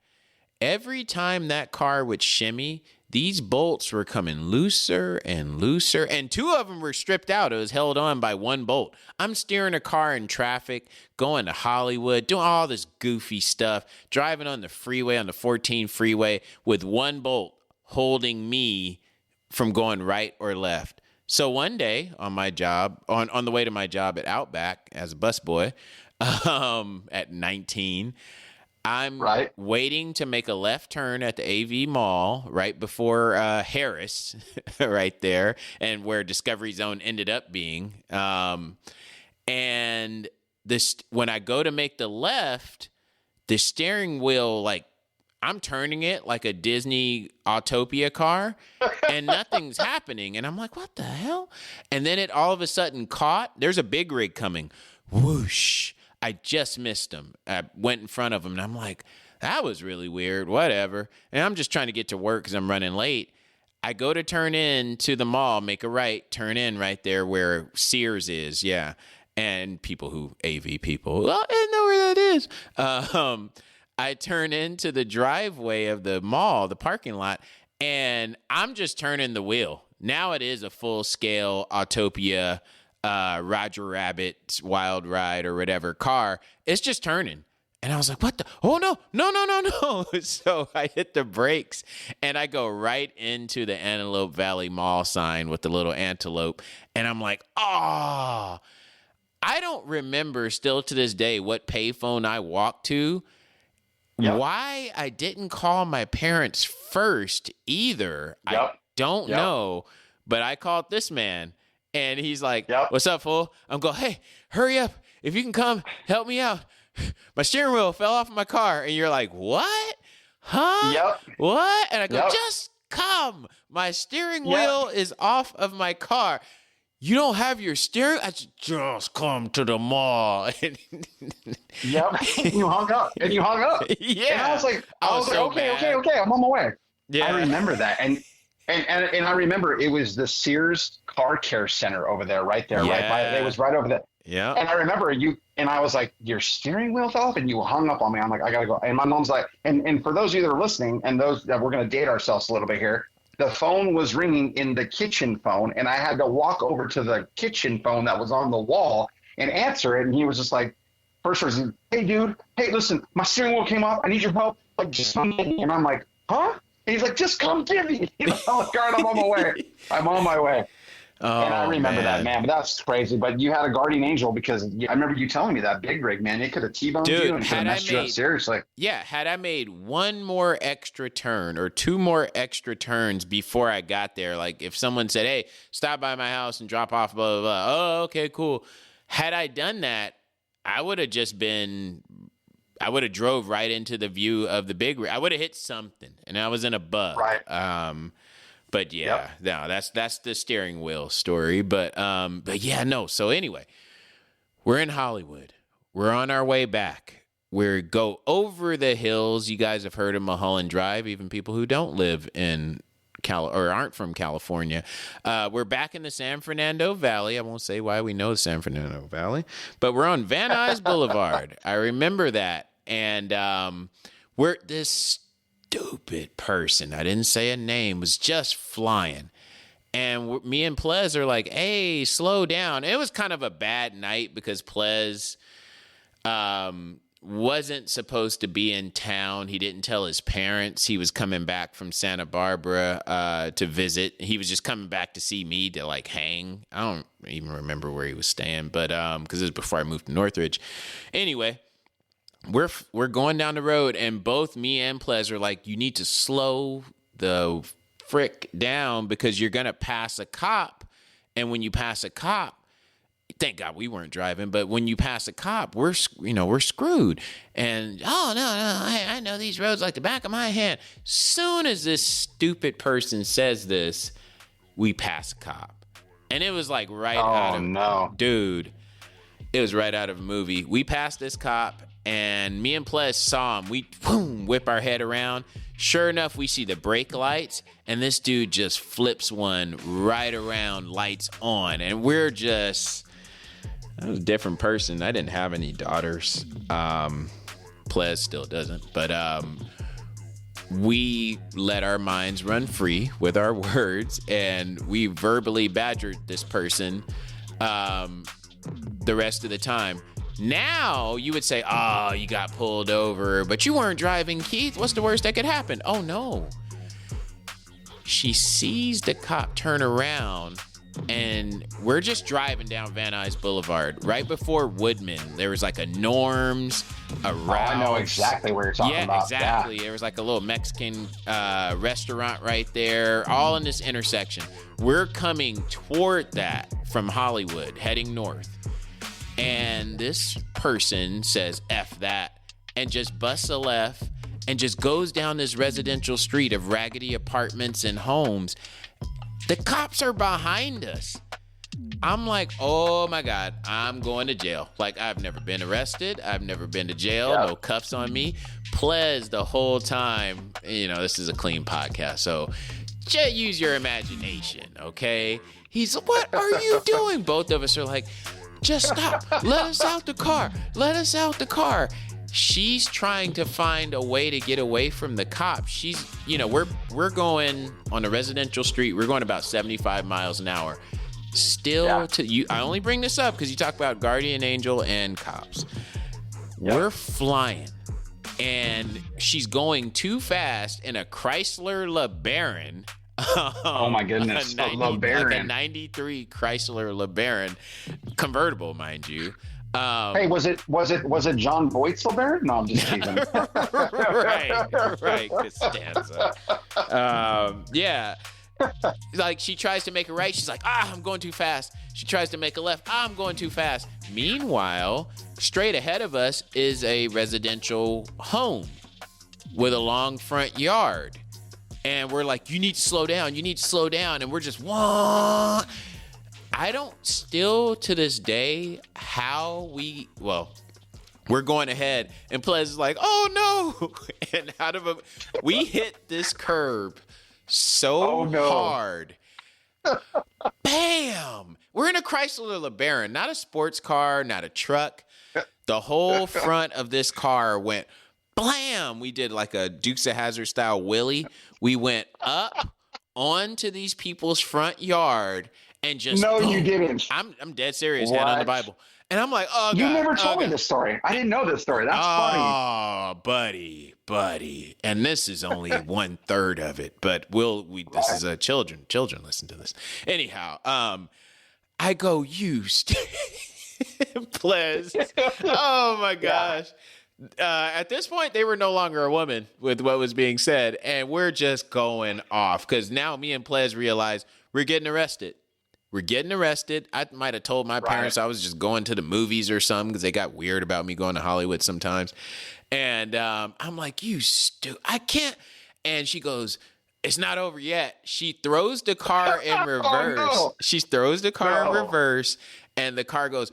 Every time that car would shimmy, these bolts were coming looser and looser, and 2 of them were stripped out. It was held on by 1 bolt. I'm steering a car in traffic, going to Hollywood, doing all this goofy stuff, driving on the freeway, on the 14 freeway, with 1 bolt holding me from going right or left. So one day on my job, on the way to my job at Outback as a busboy, at 19, I'm waiting to make a left turn at the AV Mall right before Harris, right there, and where Discovery Zone ended up being. And when I go to make the left, the steering wheel, like, I'm turning it like a Disney Autopia car, and nothing's happening. And I'm like, what the hell? And then it all of a sudden caught. There's a big rig coming. Whoosh. I just missed him. I went in front of him, and I'm like, that was really weird, whatever. And I'm just trying to get to work because I'm running late. I go to turn in to the mall, make a right, turn in right there where Sears is, yeah. And AV people, well, I didn't know where that is. I turn into the driveway of the mall, the parking lot, and I'm just turning the wheel. Now it is a full-scale Autopia Roger Rabbit Wild Ride or whatever car. It's just turning. And I was like, what the? Oh, no. So I hit the brakes and I go right into the Antelope Valley Mall sign with the little antelope. And I'm like, I don't remember still to this day what payphone I walked to. Yep. Why I didn't call my parents first either. Yep. I don't know. But I called this man. And he's like, what's up, fool? I'm going, hey, hurry up. If you can come, help me out. My steering wheel fell off of my car. And you're like, what? Huh? Yep. What? And I go, just come. My steering wheel is off of my car. You don't have your steering? I just come to the mall. And you hung up. Yeah. And I was like, okay, I'm on my way. Yeah. I remember that. And And I remember it was the Sears Car Care Center over there, right there, right by it was right over there. Yeah. And I remember and I was like, your steering wheel fell off, and you hung up on me. I'm like, I gotta go. And my mom's like, and for those of you that are listening, and those that we're gonna date ourselves a little bit here, the phone was ringing in the kitchen phone, and I had to walk over to the kitchen phone that was on the wall and answer it. And he was just like, first person, hey dude, hey listen, my steering wheel came off. I need your help. Like, just come get me. And I'm like, huh? And he's like, just come get me. I'm like, all right, I'm on my way. I'm on my way. Oh, and I remember man. that, man. But that's crazy. But you had a guardian angel, because I remember you telling me that big rig, man. It could have T-boned you and could have messed you up seriously. Yeah, had I made one more extra turn or two more extra turns before I got there, like if someone said, hey, stop by my house and drop off, blah, blah, blah. Oh, okay, cool. Had I done that, I would have drove right into the view of the big rig. I would have hit something, and I was in a bug. Right. But yeah, no, that's the steering wheel story. But yeah, no. So anyway, we're in Hollywood. We're on our way back. We go over the hills. You guys have heard of Mulholland Drive, even people who don't live in or aren't from California. We're back in the San Fernando Valley. I won't say why we know the San Fernando Valley, but we're on Van Nuys Boulevard. I remember that. And we're this stupid person, I didn't say a name, was just flying. And me and Plez are like, hey, slow down. It was kind of a bad night because Plez wasn't supposed to be in town. He didn't tell his parents he was coming back from Santa Barbara to visit. He was just coming back to see me to like hang. I don't even remember where he was staying, but because it was before I moved to Northridge. Anyway, we're going down the road, and both me and Plez are like, you need to slow the frick down because you're going to pass a cop. And when you pass a cop, thank God we weren't driving, but when you pass a cop, we're screwed. And, oh, no, I know these roads like the back of my hand. Soon as this stupid person says this, we pass a cop. And it was like dude, it was right out of a movie. We passed this cop, and me and Plez saw him. We whip our head around. Sure enough, we see the brake lights, and this dude just flips one right around, lights on. And we're just... I was a different person. I didn't have any daughters. Plez still doesn't. But we let our minds run free with our words, and we verbally badgered this person the rest of the time. Now you would say, oh, you got pulled over, but you weren't driving, Keith. What's the worst that could happen? Oh, no. She sees the cop turn around, and we're just driving down Van Nuys Boulevard. Right before Woodman, there was like a Norm's, a Ralph's. I know exactly where you're talking about. Exactly. Yeah. There was like a little Mexican restaurant right there, all in this intersection. We're coming toward that from Hollywood, heading north. And this person says, F that, and just busts a left and just goes down this residential street of raggedy apartments and homes. The cops are behind us. I'm like, oh my God, I'm going to jail. Like, I've never been arrested. I've never been to jail. Yeah. No cuffs on me. Plez the whole time. You know, this is a clean podcast, so just use your imagination, okay? He's, what are you doing? Both of us are like, just stop. Let us out the car. Let us out the car. She's trying to find a way to get away from the cops. She's, you know, we're going on a residential street. We're going about 75 miles an hour. Still to you. I only bring this up because you talk about guardian angel and cops. Yep. We're flying, and she's going too fast in a Chrysler LeBaron. Oh my goodness, LeBaron. Like a 93 Chrysler LeBaron, convertible, mind you. Hey, was it John Voight's LeBaron? No, I'm just kidding. right, Costanza. Yeah. Like, she tries to make a right. She's like, I'm going too fast. She tries to make a left. I'm going too fast. Meanwhile, straight ahead of us is a residential home with a long front yard. And we're like, you need to slow down. You need to slow down. And we're just, whoa. I don't still to this day how we're going ahead. And Plez is like, oh no. And we hit this curb so Oh, no. hard. Bam! We're in a Chrysler LeBaron, not a sports car, not a truck. The whole front of this car went blam. We did like a Dukes of Hazzard style wheelie. We went up onto these people's front yard and just No, boom. you didn't. I'm dead serious, hand on the Bible. And I'm like, oh, God. You never told me God. this story. I didn't know this story. That's funny. Oh, buddy. And this is only 1/3 of it, but this is a children listen to this. Anyhow, I go, Plez. Oh my gosh. At this point, they were no longer a woman with what was being said, and we're just going off because now me and Plez realize we're getting arrested. I might have told my parents I was just going to the movies or something because they got weird about me going to Hollywood sometimes. And I'm like, I can't. And she goes, it's not over yet. She throws the car in reverse. Oh, no. She throws the car in reverse, and the car goes,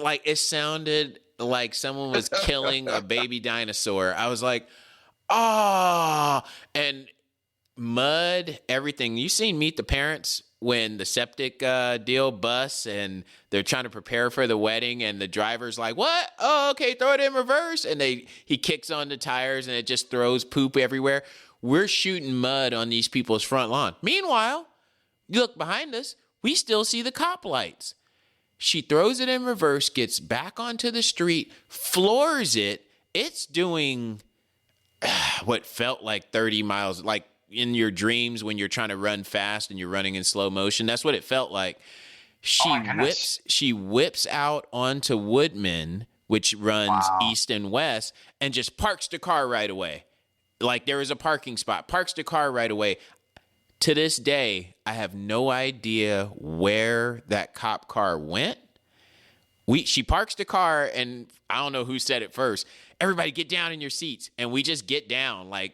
like it sounded like someone was killing a baby dinosaur. I was like, and mud, everything. You seen Meet the Parents when the septic deal busts and they're trying to prepare for the wedding and the driver's like, what? Oh, okay, throw it in reverse. And he kicks on the tires and it just throws poop everywhere. We're shooting mud on these people's front lawn. Meanwhile, you look behind us, we still see the cop lights. She throws it in reverse, gets back onto the street, floors it. It's doing what felt like 30 miles, like in your dreams when you're trying to run fast and you're running in slow motion. That's what it felt like. She whips out onto Woodman, which runs east and west, and just parks the car right away. Like there was a parking spot, parks the car right away. To this day, I have no idea where that cop car went. She parks the car, and I don't know who said it first. Everybody get down in your seats. And we just get down, like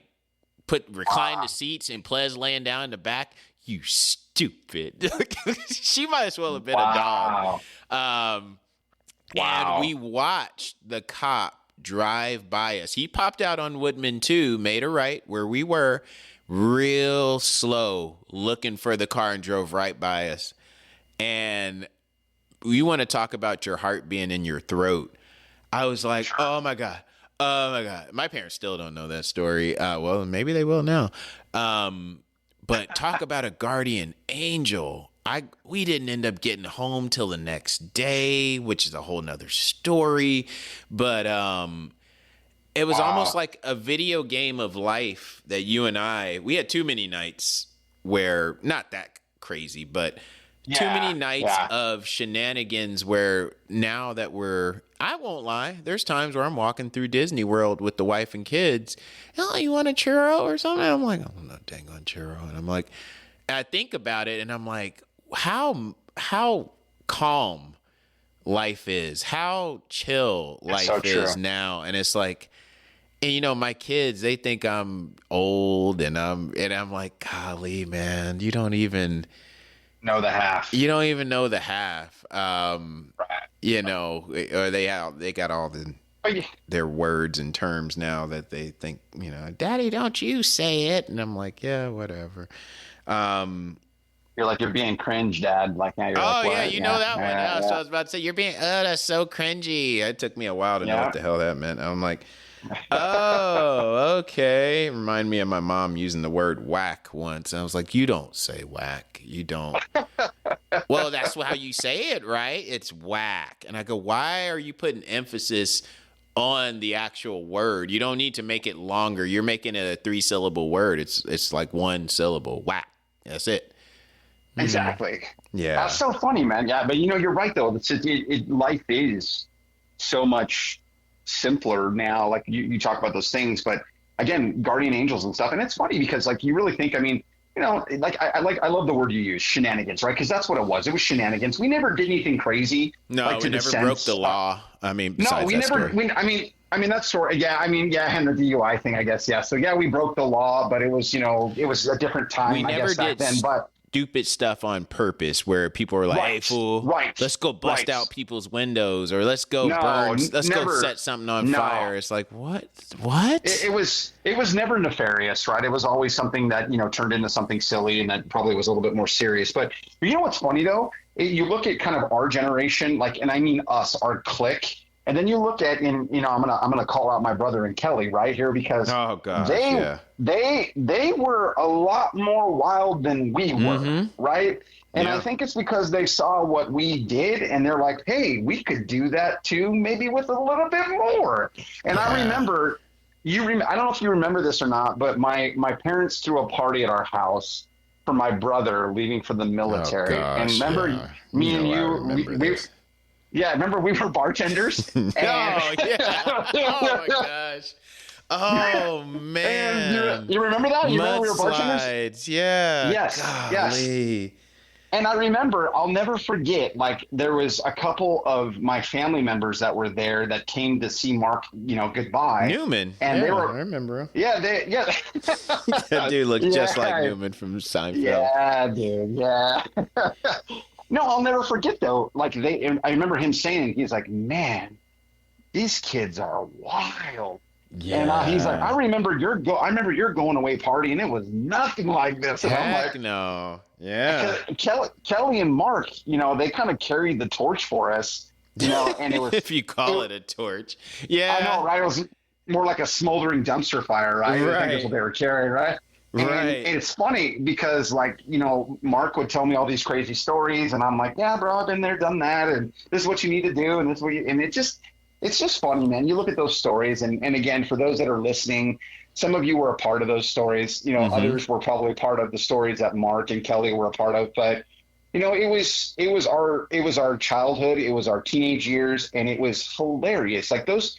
recline the seats, and Plez laying down in the back. You stupid. She might as well have been a dog. And we watched the cop drive by us. He popped out on Woodman 2, made a right where we were, real slow, looking for the car, and drove right by us. And you want to talk about your heart being in your throat. I was like, oh my God. My parents still don't know that story. Well, maybe they will now. But talk about a guardian angel. We didn't end up getting home till the next day, which is a whole nother story. But it was almost like a video game of life that you and we had too many nights where, not that crazy, but too many nights of shenanigans where now that I won't lie, there's times where I'm walking through Disney World with the wife and kids. Oh, you want a churro or something? I'm like, oh, no, dang on churro. And I'm like, I think about it and I'm like, how calm life is, how chill life is now. And it's like, and my kids, they think I'm old and I'm like, golly, man, you don't even know the half. You don't even know the half. Or they got all their words and terms now that they think, Daddy, don't you say it? And I'm like, yeah, whatever. You're like, you're being cringe, Dad. Like now you're like, yeah, you know that one. So I was about to say, you're being, that's so cringy. It took me a while to know what the hell that meant. I'm like, oh, okay. Remind me of my mom using the word whack once. And I was like, you don't say whack. You don't. Well, that's how you say it, right? It's whack. And I go, why are you putting emphasis on the actual word? You don't need to make it longer. You're making it a 3-syllable word. It's like 1 syllable. Whack. That's it. Exactly. Yeah. That's so funny, man. Yeah. But you're right though. Life is so much simpler now. Like you talk about those things, but again, guardian angels and stuff. And it's funny because like, you really think, I love the word you use, shenanigans, right? Because that's what it was. It was shenanigans. We never did anything crazy. No, we never broke the law. I mean, no, we never. That story. Yeah, and the DUI thing, I guess. Yeah. So yeah, we broke the law, but it was, it was a different time. We never did. Back then. But stupid stuff on purpose where people are like, hey, fool, let's go bust out people's windows, or let's go go set something on fire. It's like, what? It was never nefarious, right? It was always something that, turned into something silly and that probably was a little bit more serious. But you know what's funny, though? You look at kind of our generation, and I mean us, our clique, and then you look at, I'm gonna call out my brother and Kelly right here, because they were a lot more wild than we were, right? And I think it's because they saw what we did and they're like, hey, we could do that too, maybe with a little bit more. And I remember, I don't know if you remember this or not, but my parents threw a party at our house for my brother leaving for the military. And remember, me and you, remember we were bartenders? Oh my gosh. Oh, man. You remember that? You remember we were bartenders? Yeah. Yes. And I remember, I'll never forget, there was a couple of my family members that were there that came to see Mark, goodbye. Newman. And they were, I remember him. Yeah. That dude looked just like Newman from Seinfeld. Yeah, dude. Yeah. No, I'll never forget though. I remember him saying, he's like, man, these kids are wild. Yeah. And he's like, I remember you're going away party and it was nothing like this. And I'm like, no. Yeah. Kelly and Mark, they kind of carried the torch for us, and it was, if you call it a torch. Yeah. I know, right? It was more like a smoldering dumpster fire, right? I think that's what they were carrying, right? And it's funny because, Mark would tell me all these crazy stories, and I'm like, yeah, bro, I've been there, done that, and this is what you need to do, and this is what and it's just funny, man. You look at those stories, and again, for those that are listening, some of you were a part of those stories. Others were probably part of the stories that Mark and Kelly were a part of, but it was our childhood, it was our teenage years, and it was hilarious. Like those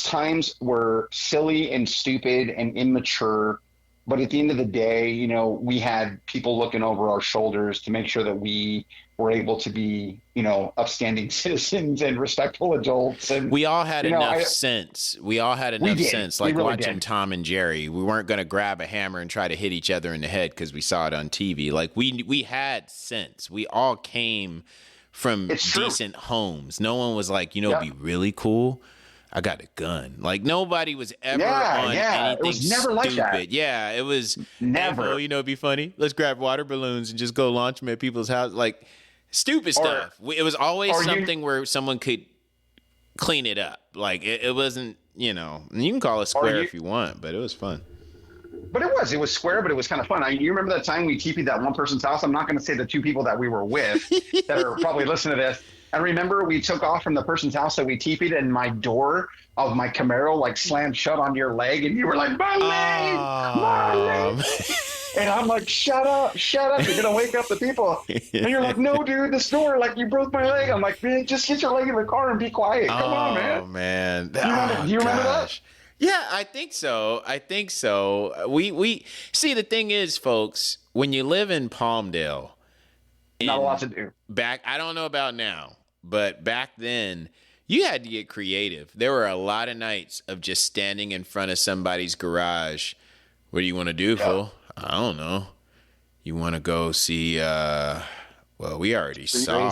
times were silly and stupid and immature. But at the end of the day, we had people looking over our shoulders to make sure that we were able to be, upstanding citizens and respectful adults. And we all had enough sense. We all had enough sense, like really watching Tom and Jerry. We weren't going to grab a hammer and try to hit each other in the head because we saw it on TV. Like we had sense. We all came from decent homes. No one was like, it'd be really cool. I got a gun. Like nobody was ever on anything. It was never stupid. Like that. Yeah, it was never. Hey, it'd be funny. Let's grab water balloons and just go launch them at people's houses. Like stupid stuff. It was always something where someone could clean it up. Like it wasn't. You can call it square if you want, but it was fun. But it was square, but it was kind of fun. You remember that time we TP'd that one person's house? I'm not going to say the two people that we were with that are probably listening to this. I remember we took off from the person's house that we TP'd, and my door of my Camaro slammed shut on your leg, and you were like, my leg. And I'm like, shut up, you're gonna wake up the people. And you're like, no, dude, this door, you broke my leg. I'm like, man, just get your leg in the car and be quiet. Come on, man. Oh man, do you remember that? Yeah, I think so. We see, the thing is, folks, when you live in Palmdale, not a lot to do. I don't know about now, but back then, you had to get creative. There were a lot of nights of just standing in front of somebody's garage. What do you want to do, fool? I don't know. You want to go see? We already saw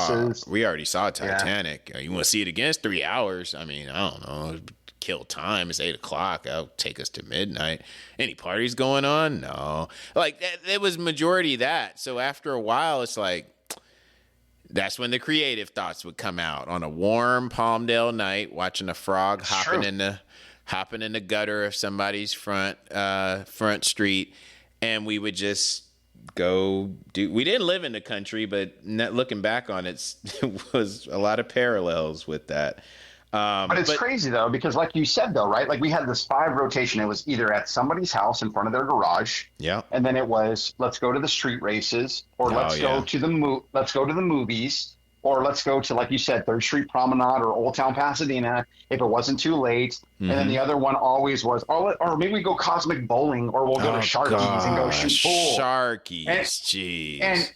Titanic. Yeah. You want to see it again? It's 3 hours. I mean, I don't know. Kill time. It's 8 o'clock. That'll take us to midnight. Any parties going on? No. It was majority that. So after a while, it's like, that's when the creative thoughts would come out on a warm Palmdale night, watching a frog hopping in the gutter of somebody's front street, and we would just go do. We didn't live in the country, but looking back on it, it was a lot of parallels with that. But it's crazy though, because like you said though, right? We had this 5 rotation. It was either at somebody's house in front of their garage. Yeah. And then it was, let's go to the street races, or let's go to the movies, or let's go to, like you said, 3rd Street Promenade or Old Town Pasadena if it wasn't too late. Mm-hmm. And then the other one always was, or maybe we go Cosmic Bowling, or we'll go to Sharky's and go shoot pool. Sharky's, jeez.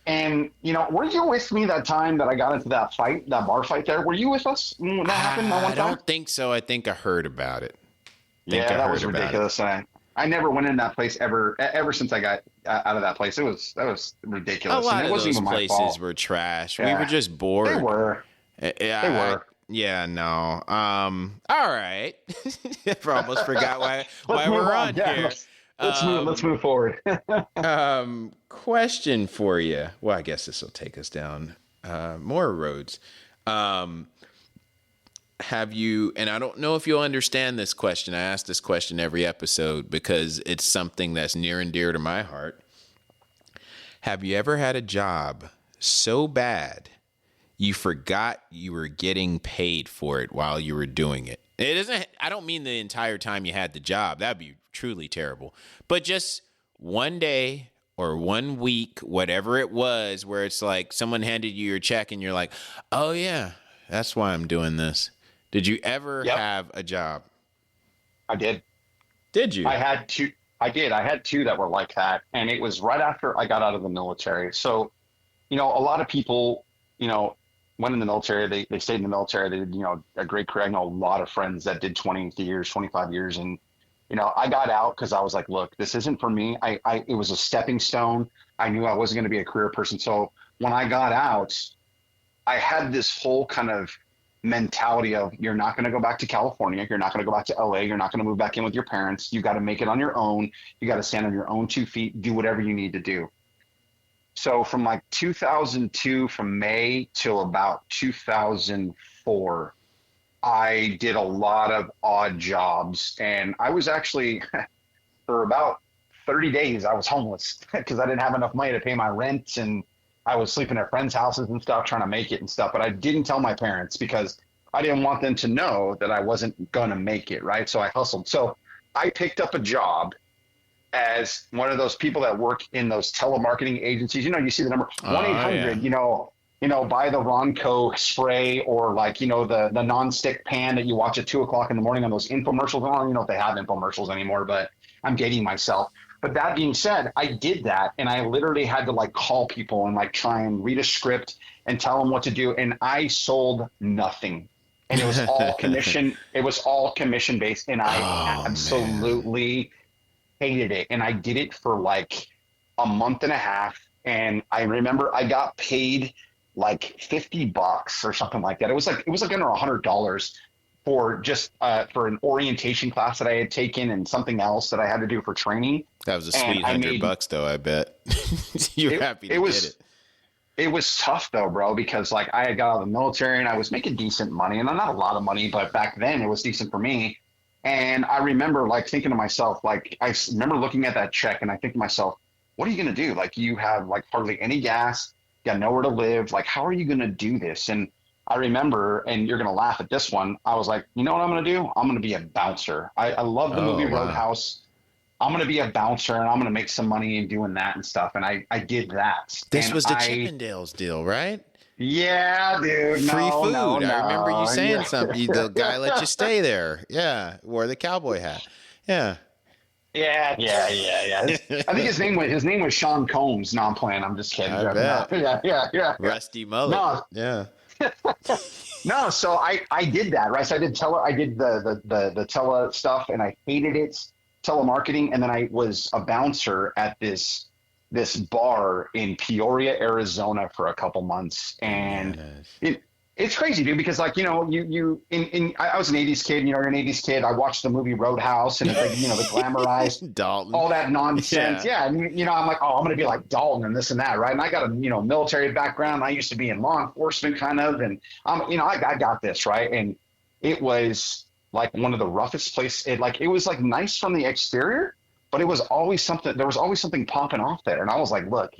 And, were you with me that time that I got into that bar fight there? Were you with us when that happened that one time? I don't think so. I think I heard about it. That was ridiculous. I never went in that place ever since I got out of that place. That was A ridiculous, and lot it of wasn't those even my places fault. were trash. We were Yeah, just they bored. were. They Yeah, were. yeah, no. All right. I almost forgot Let's why move we're on. on Yeah, here. let's move forward. Question for you. Well, I guess this will take us down more roads. Have you, and I don't know if you'll understand this question. I ask this question every episode because it's something that's near and dear to my heart. Have you ever had a job so bad you forgot you were getting paid for it while you were doing it? It isn't, I don't mean the entire time you had the job. That'd be truly terrible. But just one day or 1 week, whatever it was, where it's like someone handed you your check and you're like, oh yeah, that's why I'm doing this. Did you ever Yep, have a job? I did. Did you? I had two. I did. I had two that were like that, and it was right after I got out of the military. So, a lot of people, went in the military. They stayed in the military. They did, a great career. I know a lot of friends that did 20 years, 25 years, and I got out because I was like, look, this isn't for me. It was a stepping stone. I knew I wasn't going to be a career person. So when I got out, I had this whole kind of mentality of you're not going to go back to California. You're not going to go back to LA. You're not going to move back in with your parents. You got to make it on your own. You got to stand on your own 2 feet, do whatever you need to do. So from like 2002, from May till about 2004, I did a lot of odd jobs. And I was actually, for about 30 days, I was homeless because I didn't have enough money to pay my rent. And I was sleeping at friends' houses and stuff, trying to make it and stuff. But I didn't tell my parents because I didn't want them to know that I wasn't going to make it, right? So I hustled. So I picked up a job as one of those people that work in those telemarketing agencies. You see the number 1-800, buy the Ronco spray, or like, the nonstick pan that you watch at 2:00 in the morning on those infomercials. I don't even know if they have infomercials anymore, but I'm dating myself. But that being said, I did that, and I literally had to like call people and like try and read a script and tell them what to do. And I sold nothing. And it was all commission. It was all commission based. And I absolutely hated it. And I did it for like a month and a half. And I remember I got paid like $50 or something like that. It was like under $100 for just for an orientation class that I had taken and something else that I had to do for training. That was a sweet $100 though, I bet. You're happy to get it. It was tough though, bro, because like I had got out of the military and I was making decent money, and not a lot of money, but back then it was decent for me. And I remember like thinking to myself, like I remember looking at that check and I think to myself, what are you going to do? Like you have like hardly any gas, you got nowhere to live. Like, how are you going to do this? And I remember, and you're going to laugh at this one, I was like, you know what I'm going to do? I'm going to be a bouncer. I love the movie Roadhouse. I'm going to be a bouncer and I'm going to make some money in doing that and stuff. And I did that. This was the Chippendales deal, right? Yeah, dude. Free food. I remember you saying something. The guy let you stay there. Yeah. Wore the cowboy hat. Yeah. Yeah. I think his name was Sean Combs. No, I'm playing. I'm just kidding. I bet. Yeah. Rusty mullet. No. Yeah. No, so I did that, right? So I did the tele stuff, and I hated it, telemarketing, and then I was a bouncer at this bar in Peoria, Arizona for a couple months, and it's crazy, dude, because like I was an '80s kid, you're an '80s kid. I watched the movie Roadhouse, and it's like the glamorized Dalton, all that nonsense. Yeah, and I'm like, oh, I'm gonna be like Dalton and this and that, right? And I got a military background. I used to be in law enforcement, kind of, and I got this, right? And it was like one of the roughest places. It was like nice from the exterior, but it was always something. There was always something popping off there, and I was like, look.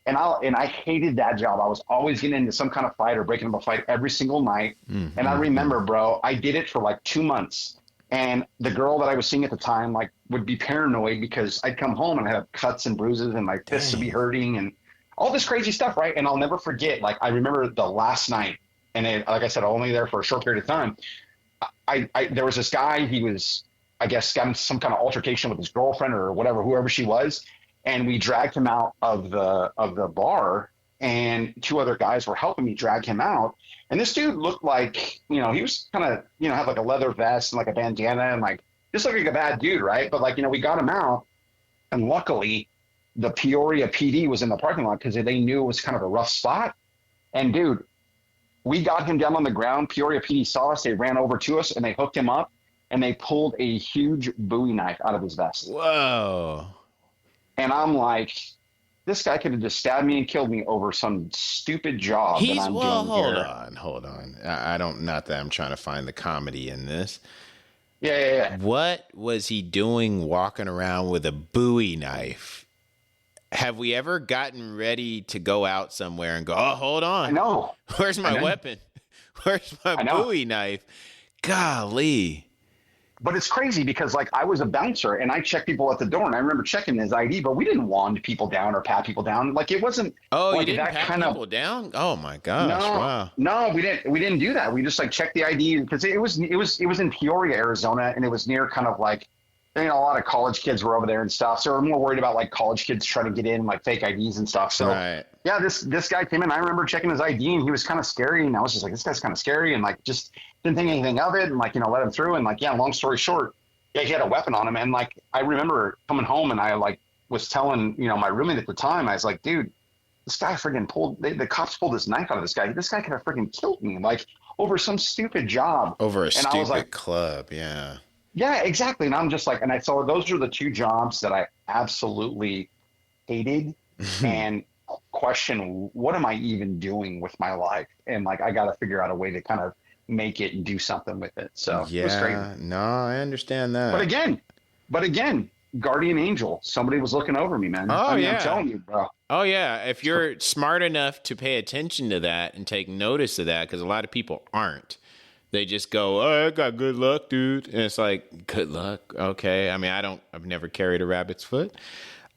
And I hated that job. I was always getting into some kind of fight or breaking up a fight every single night. Mm-hmm. And I remember, bro, I did it for like 2 months. And the girl that I was seeing at the time, like, would be paranoid because I'd come home and I have cuts and bruises and my fists would be hurting and all this crazy stuff, right? And I'll never forget. Like, I remember the last night, and like I said, only there for a short period of time. There was this guy. He was, I guess, got some kind of altercation with his girlfriend or whatever, whoever she was. And we dragged him out of the bar, and 2 other guys were helping me drag him out. And this dude looked like, he was kind of, had like a leather vest and like a bandana and like just looked like a bad dude, right? But like, we got him out, and luckily, the Peoria PD was in the parking lot because they knew it was kind of a rough spot. And dude, we got him down on the ground. Peoria PD saw us. They ran over to us and they hooked him up and they pulled a huge Bowie knife out of his vest. Whoa. And I'm like, this guy could have just stabbed me and killed me over some stupid job that I'm doing here. Hold on. I don't, not that I'm trying to find the comedy in this. Yeah. What was he doing walking around with a Bowie knife? Have we ever gotten ready to go out somewhere and go, oh, hold on. I know. Where's my weapon? Where's my Bowie knife? Golly. But it's crazy because, like, I was a bouncer and I checked people at the door, and I remember checking his ID, but we didn't wand people down or pat people down. Like, it wasn't. Oh, like you didn't pat people down? Oh my gosh! Wow. No, we didn't. We didn't do that. We just like checked the ID because it was in Peoria, Arizona, and it was near kind of like, a lot of college kids were over there and stuff. So we're more worried about like college kids trying to get in, like fake IDs and stuff. So yeah, this guy came in. I remember checking his ID, and he was kind of scary, and I was just like, this guy's kind of scary, and like just didn't think anything of it, and like let him through, and like long story short, yeah, he had a weapon on him, and like I remember coming home, and I like was telling my roommate at the time, I was like, dude, this guy friggin' the cops pulled this knife out of this guy. This guy could have friggin' killed me, like over some stupid job, over a stupid club, yeah. Yeah, exactly. And I'm just like, and I saw those are the two jobs that I absolutely hated and question, what am I even doing with my life? And like, I got to figure out a way to kind of make it and do something with it. So yeah, it was great. No, I understand that. But again, guardian angel, somebody was looking over me, man. Oh, yeah. I'm telling you, bro. Oh, yeah. If you're smart enough to pay attention to that and take notice of that, because a lot of people aren't. They just go, oh, I got good luck, dude. And it's like, good luck? Okay. I mean, I've never carried a rabbit's foot.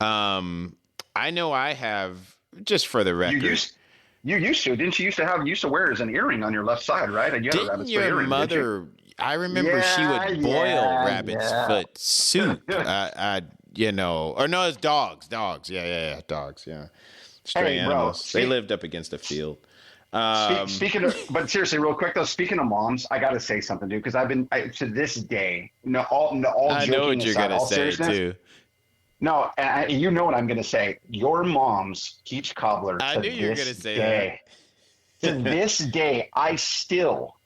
I know I have, just for the record. You used to, didn't you used to wear as an earring on your left side, right? And you had a rabbit's foot earring, mother, I remember she would boil rabbit's foot soup. Or no, it's dogs. Dogs. Yeah. Dogs. Yeah. Stray animals. They lived up against a field. Speaking of, but seriously, real quick though, speaking of moms, I got to say something, dude, because to this day, all I know what you're gonna say too. No, you know what I'm gonna say. Your mom's peach cobbler. I knew you were gonna say that. To this day, I still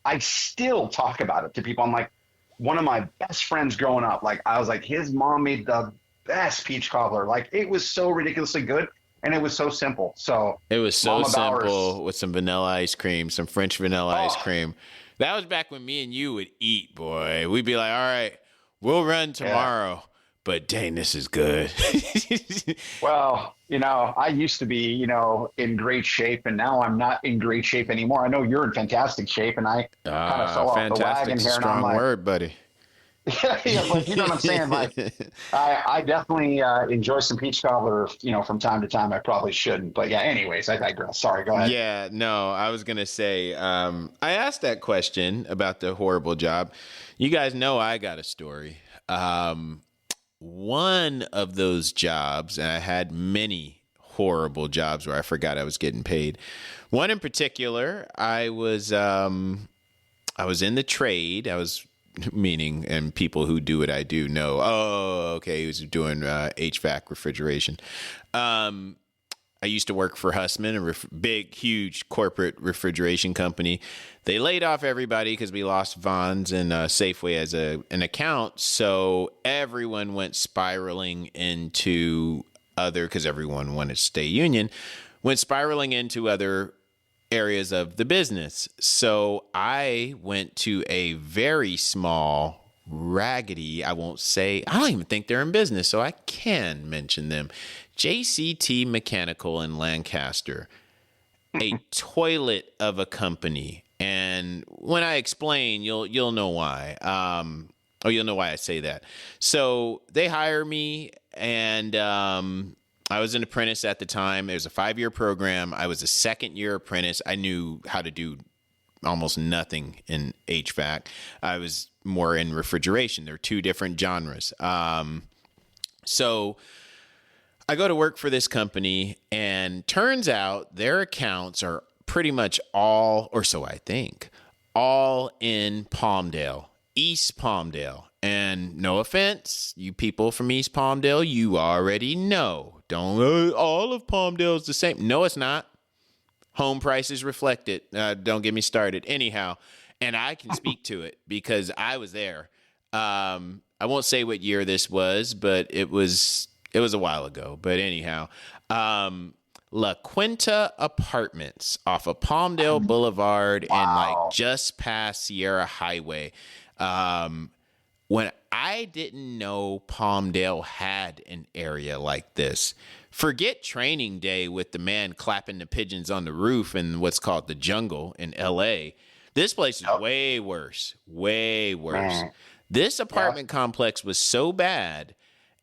talk about it to people. I'm like, one of my best friends growing up. Like, I was like, his mom made the best peach cobbler. Like, it was so ridiculously good. And it was so simple. So it was so simple with some vanilla ice cream, some French vanilla ice cream. That was back when me and you would eat, boy. We'd be like, all right, we'll run tomorrow. Yeah. But dang, this is good. Well, I used to be, in great shape, and now I'm not in great shape anymore. I know you're in fantastic shape, and I kind of fell off the wagon here. Strong word, buddy. Yeah, but you know what I'm saying? Like, I definitely enjoy some peach cobbler, from time to time. I probably shouldn't, but yeah. Anyways, I digress. Sorry, go ahead. Yeah, no, I was gonna say, I asked that question about the horrible job. You guys know I got a story. One of those jobs, and I had many horrible jobs where I forgot I was getting paid. One in particular, I was in the trade. Meaning, and people who do what I do know, okay, he was doing HVAC refrigeration. I used to work for Hussman, a big, huge corporate refrigeration company. They laid off everybody because we lost Vons and Safeway as an account. So everyone went spiraling into because everyone wanted to stay union, went spiraling into other areas of the business. So I went to a very small, raggedy, I don't even think they're in business, so I can mention them. JCT Mechanical in Lancaster, a toilet of a company. And when I explain, you'll know why. You'll know why I say that. So they hire me, and I was an apprentice at the time. It was a 5-year program. I was a second-year apprentice. I knew how to do almost nothing in HVAC. I was more in refrigeration. There are two different genres. So I go to work for this company, and turns out their accounts are pretty much all, or so I think, all in Palmdale, East Palmdale. And no offense, you people from East Palmdale, you already know. Don't all of Palmdale's the same. No, it's not. Home prices reflect it. Don't get me started. Anyhow, and I can speak to it because I was there. I won't say what year this was, but it was a while ago. But anyhow, La Quinta Apartments off of Palmdale Boulevard and like just past Sierra Highway. When I didn't know Palmdale had an area like this, forget training day with the man clapping the pigeons on the roof in what's called the jungle in LA. This place is way worse, way worse. This apartment complex was so bad.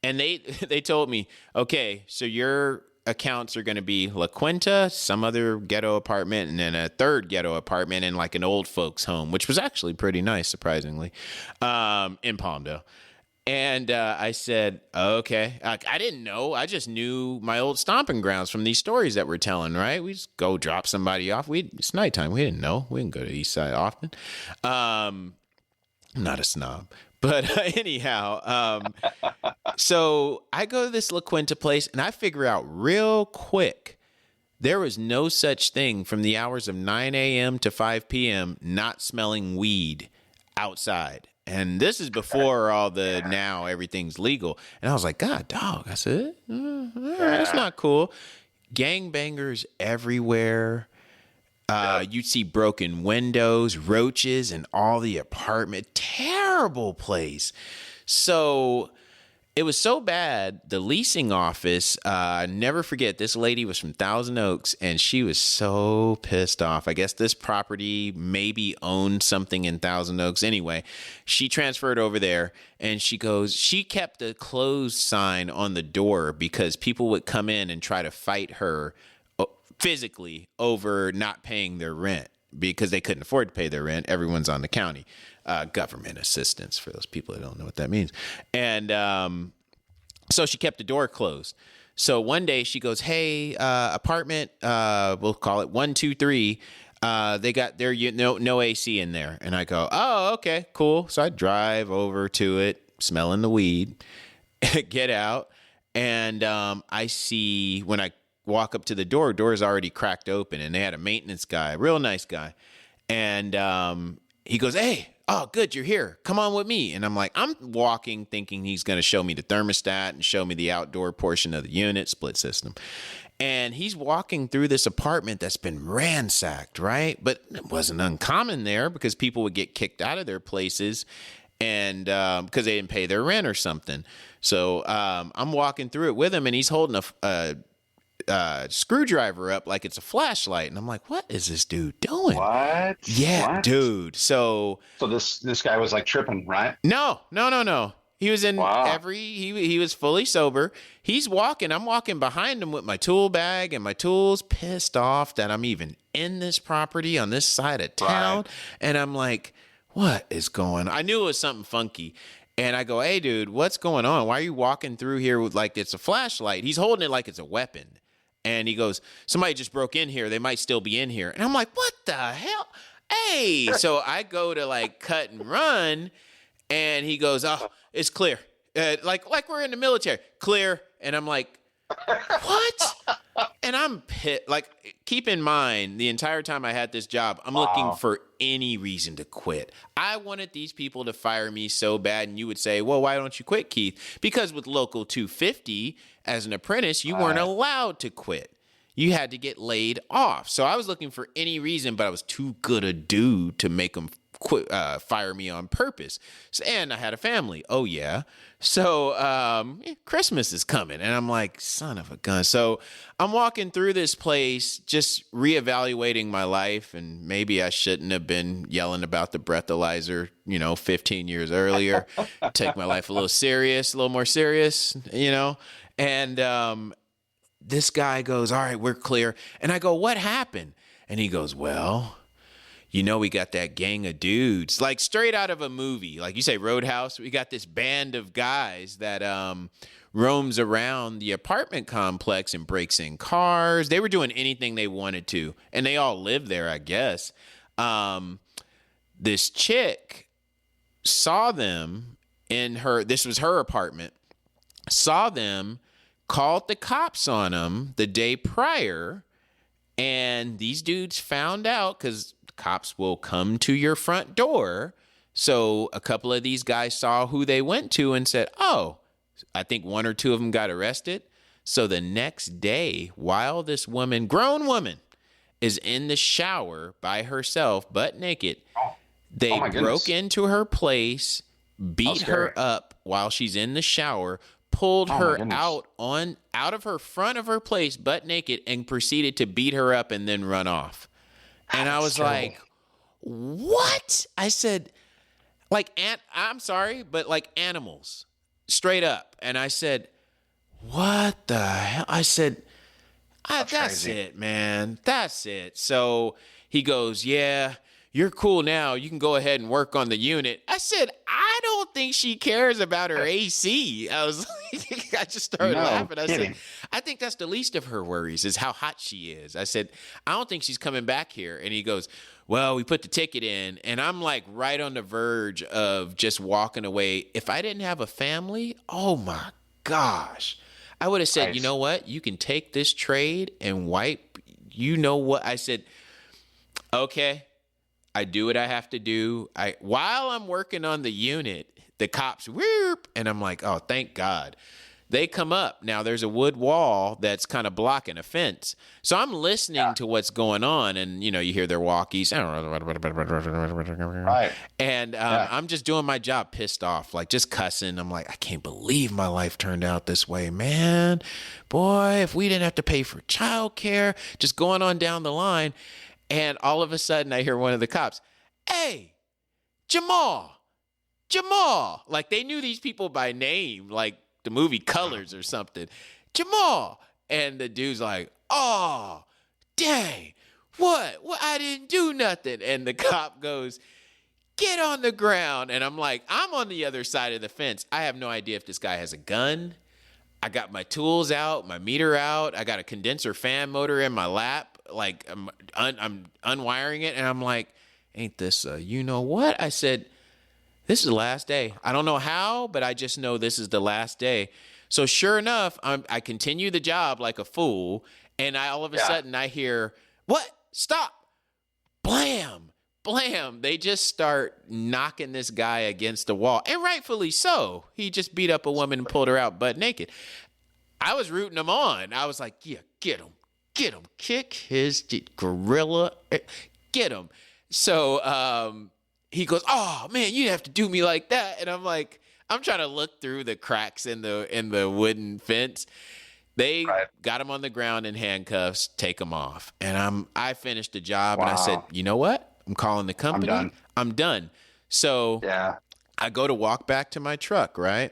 And they told me, okay, so your accounts are going to be La Quinta, some other ghetto apartment, and then a third ghetto apartment in like an old folks home, which was actually pretty nice, surprisingly, in Palmdale. And I said, okay. I didn't know. I just knew my old stomping grounds from these stories that we're telling, right? We just go drop somebody off. It's nighttime. We didn't know. We didn't go to the East Side often. I'm not a snob. But anyhow, so I go to this La Quinta place and I figure out real quick there was no such thing from the hours of 9 a.m. to 5 p.m. not smelling weed outside. And this is before all the now everything's legal. And I was like, God, dog. I said, that's not cool. Gangbangers everywhere. You'd see broken windows, roaches, and all the apartment. Terrible place. So it was so bad. The leasing office, never forget, this lady was from Thousand Oaks, and she was so pissed off. I guess this property maybe owned something in Thousand Oaks. Anyway, she transferred over there, and she kept a closed sign on the door because people would come in and try to fight her physically over not paying their rent because they couldn't afford to pay their rent. Everyone's on the county government assistance for those people that don't know what that means. And so she kept the door closed. So one day she goes, hey, apartment, we'll call it 123. They got their no AC in there. And I go, oh, okay, cool. So I drive over to it, smelling the weed, get out. And I see when I walk up to the door's already cracked open, and they had a maintenance guy, real nice guy. And he goes, hey, oh, good, you're here. Come on with me. And I'm like, I'm walking thinking he's going to show me the thermostat and show me the outdoor portion of the unit, split system. And he's walking through this apartment that's been ransacked, right? But it wasn't uncommon there because people would get kicked out of their places and because they didn't pay their rent or something. So I'm walking through it with him, and he's holding a screwdriver up like it's a flashlight, and I'm like, what is this dude doing? What? Yeah, what? Dude. So this guy was like tripping, right? No. He was in he was fully sober. He's walking. I'm walking behind him with my tool bag and my tools, pissed off that I'm even in this property on this side of town. Right. And I'm like, what is going on? I knew it was something funky. And I go, hey, dude, what's going on? Why are you walking through here with like it's a flashlight? He's holding it like it's a weapon. And he goes, somebody just broke in here. They might still be in here. And I'm like, what the hell? Hey. So I go to like cut and run. And he goes, oh, it's clear. Like we're in the military. Clear. And I'm like, what? And I'm pissed. Like, keep in mind, the entire time I had this job, I'm looking for any reason to quit. I wanted these people to fire me so bad. And you would say, well, why don't you quit, Keith? Because with Local 250, as an apprentice, you weren't allowed to quit. You had to get laid off. So I was looking for any reason, but I was too good a dude to make them fire me on purpose. And I had a family. Oh, yeah. So Christmas is coming. And I'm like, son of a gun. So I'm walking through this place, just reevaluating my life. And maybe I shouldn't have been yelling about the breathalyzer, 15 years earlier. Take my life a little more serious, And this guy goes, all right, we're clear. And I go, what happened? And he goes, well, we got that gang of dudes, like straight out of a movie. Like you say, Roadhouse. We got this band of guys that roams around the apartment complex and breaks in cars. They were doing anything they wanted to. And they all live there, I guess. This chick saw them this was her apartment, saw them, called the cops on them the day prior, and these dudes found out because cops will come to your front door. So a couple of these guys saw who they went to and said, oh, I think one or two of them got arrested. So the next day, while this woman, grown woman, is in the shower by herself, butt naked, they broke into her place, beat her up while she's in the shower, pulled her out of her front of her place, butt naked, and proceeded to beat her up and then run off. And I was like, what? I said, I'm sorry, but like animals, straight up. And I said, what the hell? I said, that's it, man. That's it. So he goes, yeah, you're cool now. You can go ahead and work on the unit. I said, I don't think she cares about her AC. I was like, I just started laughing. I said, I think that's the least of her worries is how hot she is. I said, I don't think she's coming back here. And he goes, well, we put the ticket in. And I'm like right on the verge of just walking away. If I didn't have a family, oh my gosh. I would have said, you know what? You can take this trade and wipe. You know what? I said, okay, I do what I have to do. While I'm working on the unit, the cops, whoop, and I'm like, oh, thank God. They come up. Now, there's a wood wall that's kind of blocking a fence. So I'm listening to what's going on, and, you hear their walkies. Right. And I'm just doing my job pissed off, like just cussing. I'm like, I can't believe my life turned out this way, man. Boy, if we didn't have to pay for childcare, just going on down the line. And all of a sudden, I hear one of the cops, hey, Jamal. Like they knew these people by name, like the movie Colors or something. Jamal. And the dude's like, oh, dang, what? I didn't do nothing. And the cop goes, get on the ground. And I'm like, I'm on the other side of the fence. I have no idea if this guy has a gun. I got my tools out, my meter out. I got a condenser fan motor in my lap. Like I'm unwiring it. And I'm like, ain't this you know what? I said, this is the last day. I don't know how, but I just know this is the last day. So sure enough, I continue the job like a fool. And all of a sudden I hear, what? Stop. Blam. Blam. They just start knocking this guy against the wall. And rightfully so. He just beat up a woman and pulled her out butt naked. I was rooting him on. I was like, yeah, get him. Get him. Kick his gorilla. Get him. So he goes, oh, man, you have to do me like that. And I'm like, I'm trying to look through the cracks in the wooden fence. They got him on the ground in handcuffs, take him off. And I finished the job and I said, you know what? I'm calling the company. I'm done. So I go to walk back to my truck, right?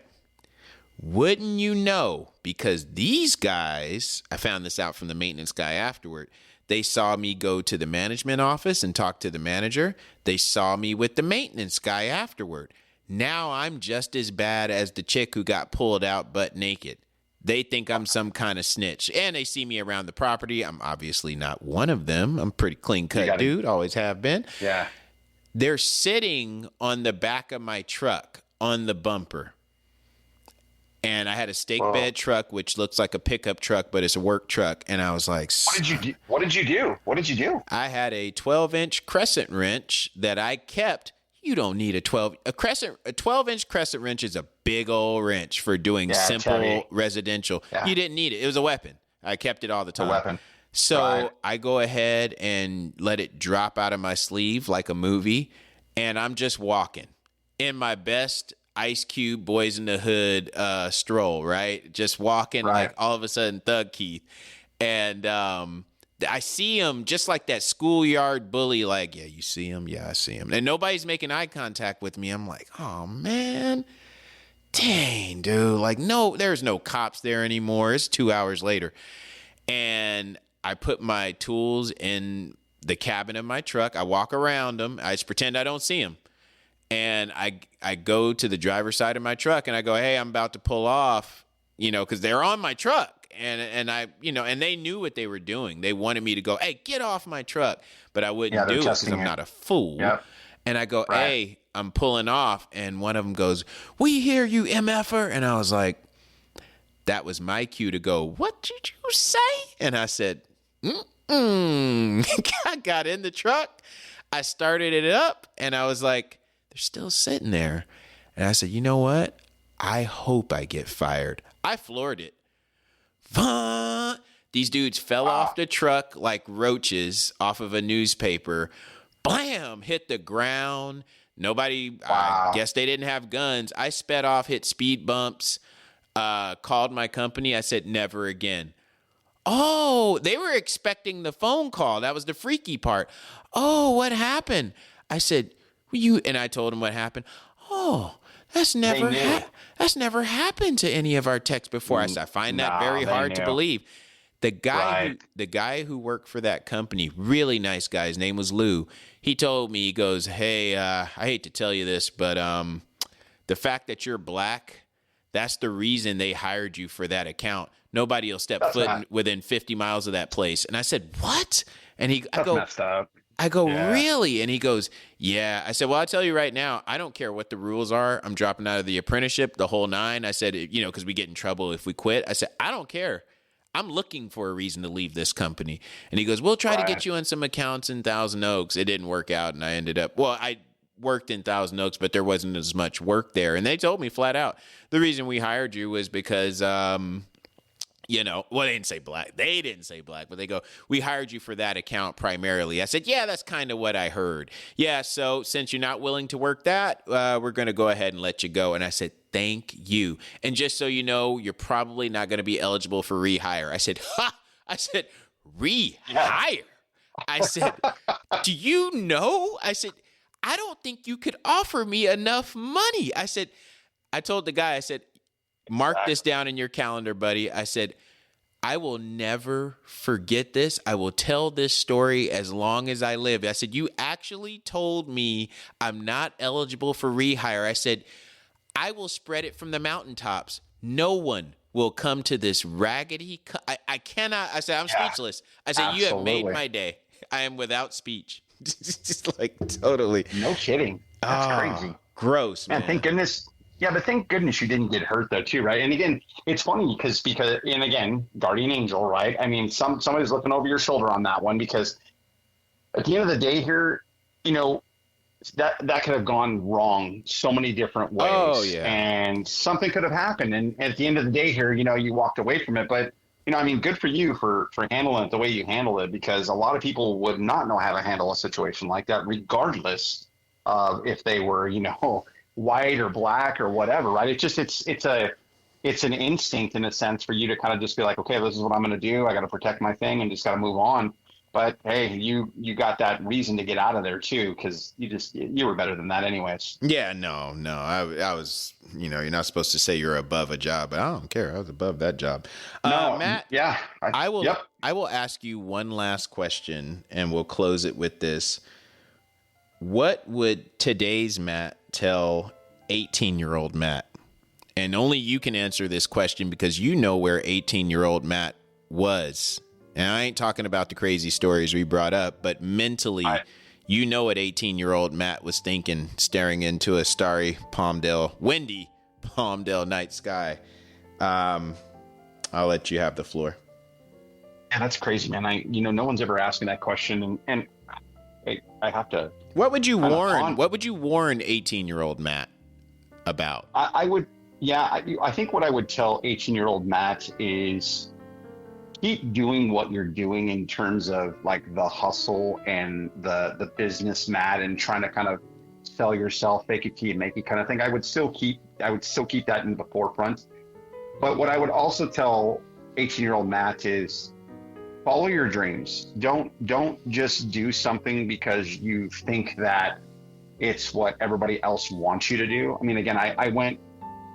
Wouldn't you know, because these guys, I found this out from the maintenance guy afterward, they saw me go to the management office and talk to the manager. They saw me with the maintenance guy afterward. Now I'm just as bad as the chick who got pulled out butt naked. They think I'm some kind of snitch. And they see me around the property. I'm obviously not one of them. I'm a pretty clean-cut dude, always have been. Yeah. They're sitting on the back of my truck on the bumper. And I had a stake bed truck, which looks like a pickup truck, but it's a work truck. And I was like, What did you do? I had a 12-inch crescent wrench that I kept. You don't need a 12-inch crescent wrench is a big old wrench for doing simple residential. Yeah. You didn't need it. It was a weapon. I kept it all the time. A weapon. So I go ahead and let it drop out of my sleeve like a movie. And I'm just walking in my best Ice Cube Boys in the Hood stroll, right? Just walking like all of a sudden Thug Keith. And I see him just like that schoolyard bully, like, yeah, you see him? Yeah, I see him. And nobody's making eye contact with me. I'm like, oh, man. Dang, dude. Like, no, there's no cops there anymore. It's 2 hours later. And I put my tools in the cabin of my truck. I walk around them. I just pretend I don't see them. And I go to the driver's side of my truck and I go, hey, I'm about to pull off, because they're on my truck. And I, and they knew what they were doing. They wanted me to go, hey, get off my truck. But I wouldn't do it because I'm not a fool. Yep. And I go, hey, I'm pulling off, and one of them goes, "We hear you, MFer," and I was like, that was my cue to go, "What did you say?" And I said, I got in the truck, I started it up, and I was like, they're still sitting there. And I said, you know what? I hope I get fired. I floored it. These dudes fell off the truck like roaches off of a newspaper. Blam! Hit the ground. Nobody, I guess they didn't have guns. I sped off, hit speed bumps, called my company. I said, never again. Oh, they were expecting the phone call. That was the freaky part. Oh, what happened? I said, and I told them what happened. Oh, that's never happened to any of our techs before. I said, I find that very hard to believe. The guy who worked for that company, really nice guy, his name was Lou. He told me, he goes, "Hey, I hate to tell you this, but the fact that you're black, that's the reason they hired you for that account. Nobody will step foot within 50 miles of that place." And I said, "What?" And messed up. I go, "Really?" And he goes, "Yeah." I said, "Well, I'll tell you right now, I don't care what the rules are. I'm dropping out of the apprenticeship, the whole nine." I said, because we get in trouble if we quit. I said, "I don't care. I'm looking for a reason to leave this company." And he goes, "We'll try to get you on some accounts in Thousand Oaks." It didn't work out, and I ended up, I worked in Thousand Oaks, but there wasn't as much work there. And they told me flat out, the reason we hired you was because, they didn't say black. They didn't say black, but they go, "We hired you for that account primarily." I said, "Yeah, that's kind of what I heard. Yeah, so since you're not willing to work that, we're going to go ahead and let you go." And I said, "Thank you. And just so you know, you're probably not going to be eligible for rehire." I said, "Rehire?" I said, "Do you know?" I said, "I don't think you could offer me enough money." I told the guy, I said, "Mark this down in your calendar, buddy." I said, "I will never forget this. I will tell this story as long as I live." I said, "You actually told me I'm not eligible for rehire." I said, "I will spread it from the mountaintops. No one will come to this raggedy. I cannot." I said, "I'm speechless." I said, "You have made my day. I am without speech." Just like totally. No kidding. That's crazy. Gross, man. And thank goodness. Yeah, but thank goodness you didn't get hurt though, too, right? And again, it's funny because and again, guardian angel, right? I mean, somebody's looking over your shoulder on that one, because at the end of the day here, that could have gone wrong so many different ways. Oh, yeah. And something could have happened. And at the end of the day here, you walked away from it. But, good for you for handling it the way you handled it, because a lot of people would not know how to handle a situation like that, regardless of if they were, white or black or whatever, right? It's an instinct in a sense for you to kind of just be like, okay, this is what I'm going to do. I got to protect my thing and just got to move on. But hey, you got that reason to get out of there too, because you were better than that anyways. Yeah, no, I was, you're not supposed to say you're above a job, but I don't care. I was above that job. No, Matt. Yeah, I will ask you one last question, and we'll close it with this. What would today's Matt tell 18-year-old Matt? And only you can answer this question, because you know where 18-year-old Matt was. And I ain't talking about the crazy stories we brought up, but mentally, you know what 18-year-old Matt was thinking, staring into a windy Palmdale night sky. I'll let you have the floor. Yeah, that's crazy, man. No one's ever asked me that question, and I have to. What would you warn 18-year-old Matt about? I would. Yeah, I think what I would tell 18-year-old Matt is keep doing what you're doing in terms of like the hustle and the business, Matt, and trying to kind of sell yourself, fake it till you make it kind of thing. I would still keep that in the forefront. But what I would also tell 18-year-old Matt is follow your dreams. Don't just do something because you think that it's what everybody else wants you to do. I mean, again, I went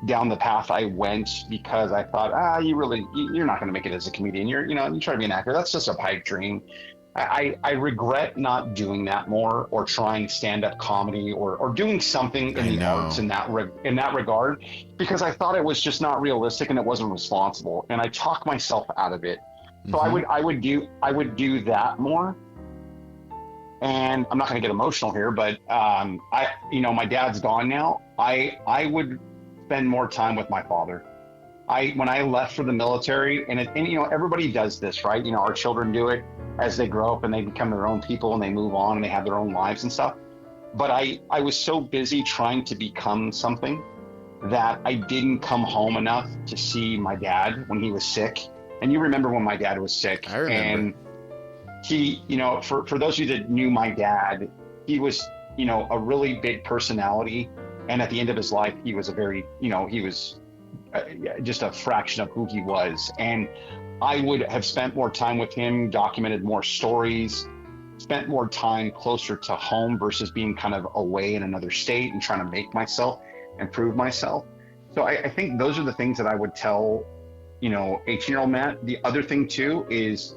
down the path I went because I thought, you're not going to make it as a comedian. You try to be an actor. That's just a pipe dream. I regret not doing that more, or trying stand-up comedy, or doing something in the arts in that regard, because I thought it was just not realistic and it wasn't responsible. And I talked myself out of it. So I would do that more. And I'm not going to get emotional here, but my dad's gone now. I would spend more time with my father. When I left for the military, and everybody does this, right? Our children do it as they grow up and they become their own people and they move on and they have their own lives and stuff. But I was so busy trying to become something that I didn't come home enough to see my dad when he was sick. And you remember when my dad was sick. I remember. And he, for those of you that knew my dad, he was, a really big personality. And at the end of his life, he was he was just a fraction of who he was. And I would have spent more time with him, documented more stories, spent more time closer to home versus being kind of away in another state and trying to make myself and prove myself. So I think those are the things that I would tell, 18-year-old Matt. The other thing too is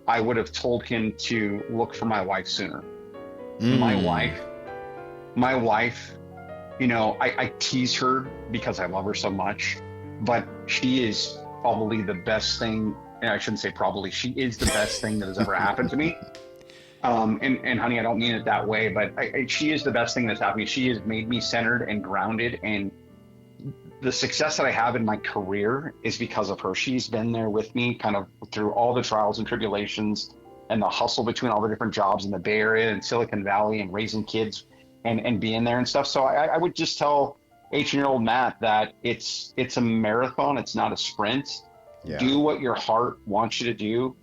I would have told him to look for my wife sooner. My wife, I tease her because I love her so much, but she is probably the best thing. And I shouldn't say probably, she is the best thing that has ever happened to me. And honey, I don't mean it that way, but she is the best thing that's happened to me. She has made me centered and grounded, and the success that I have in my career is because of her. She's been there with me kind of through all the trials and tribulations and the hustle between all the different jobs in the Bay Area and Silicon Valley and raising kids and being there and stuff. So I would just tell 18-year-old Matt that it's a marathon. It's not a sprint. Yeah. Do what your heart wants you to do.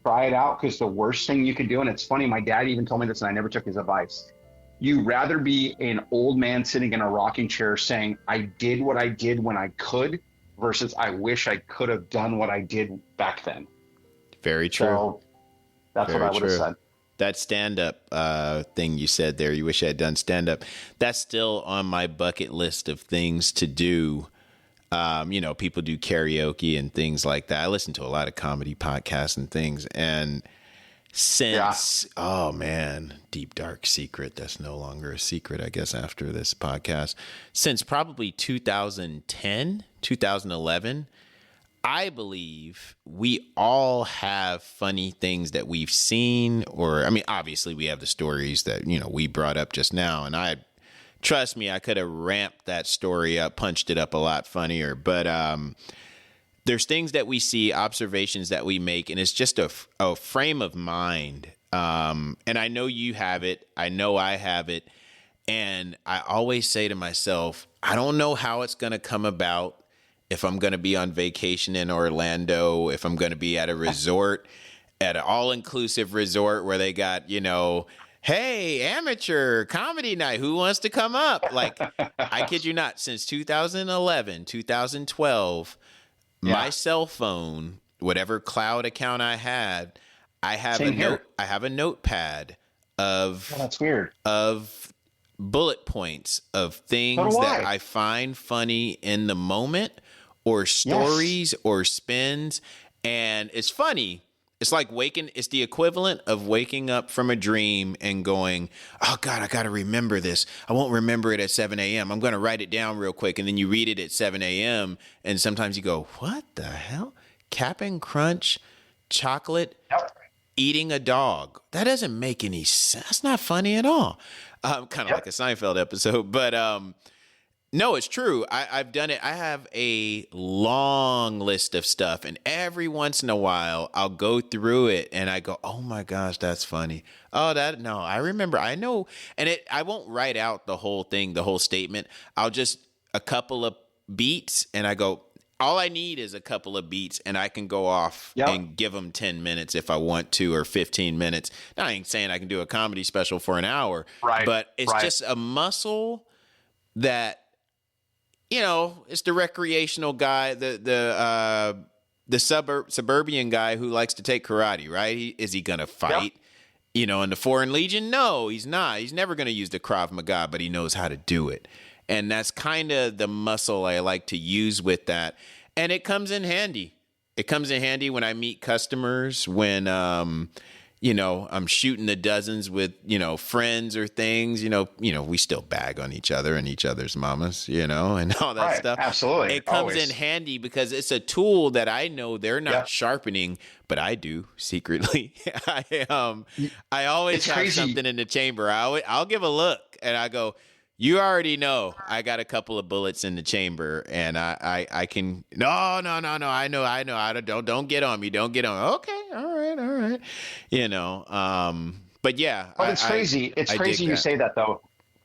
Try it out, because the worst thing you can do, and it's funny, my dad even told me this and I never took his advice. You'd rather be an old man sitting in a rocking chair saying, I did what I did when I could, versus I wish I could have done what I did back then. Very true. So that's Very what I would have said. That stand-up thing you said there, you wish I had done stand-up, that's still on my bucket list of things to do. People do karaoke and things like that. I listen to a lot of comedy podcasts and things. And since, oh man, deep, dark secret, that's no longer a secret, I guess, after this podcast. Since probably 2010, 2011, I believe we all have funny things that we've seen, obviously we have the stories that, we brought up just now. And trust me, I could have ramped that story up, punched it up a lot funnier. But there's things that we see, observations that we make, and it's just a frame of mind. And I know you have it. I know I have it. And I always say to myself, I don't know how it's going to come about, if I'm going to be on vacation in Orlando, if I'm going to be at a resort, at an all-inclusive resort where they got, hey, amateur comedy night, who wants to come up? Like, I kid you not, since 2011, 2012, my cell phone, whatever cloud account I had, I have a notepad of that's weird. Of bullet points of things that I find funny in the moment, or stories or spins. And it's funny. It's like it's the equivalent of waking up from a dream and going, oh God, I got to remember this. I won't remember it at 7 a.m. I'm going to write it down real quick. And then you read it at 7 a.m. And sometimes you go, what the hell? Cap'n Crunch, chocolate, eating a dog. That doesn't make any sense. That's not funny at all. Kind of like a Seinfeld episode, but no, it's true. I've done it. I have a long list of stuff, and every once in a while I'll go through it and I go, oh my gosh, that's funny. Oh, I remember, I know. And I won't write out the whole thing, the whole statement. I'll just a couple of beats, and I go, all I need is a couple of beats, and I can go off and give them 10 minutes if I want to, or 15 minutes. Now, I ain't saying I can do a comedy special for an hour, but it's just a muscle that, it's the recreational guy, the suburban guy who likes to take karate, right? Is he going to fight, in the Foreign Legion? No, he's not. He's never going to use the Krav Maga, but he knows how to do it. And that's kind of the muscle I like to use with that. And it comes in handy. It comes in handy when I meet customers, when, I'm shooting the dozens with, friends or things, we still bag on each other and each other's mamas, and all that Right. stuff. Absolutely. It comes Always. in handy because it's a tool that I know they're not Yep. sharpening, but I do secretly. I always It's have crazy. something in the chamber. I'll give a look and I go, you already know I got a couple of bullets in the chamber, and I can no. I know. Don't get on me. Don't get on. Okay, all right. But yeah. But it's crazy. It's I crazy dig you that. say that though.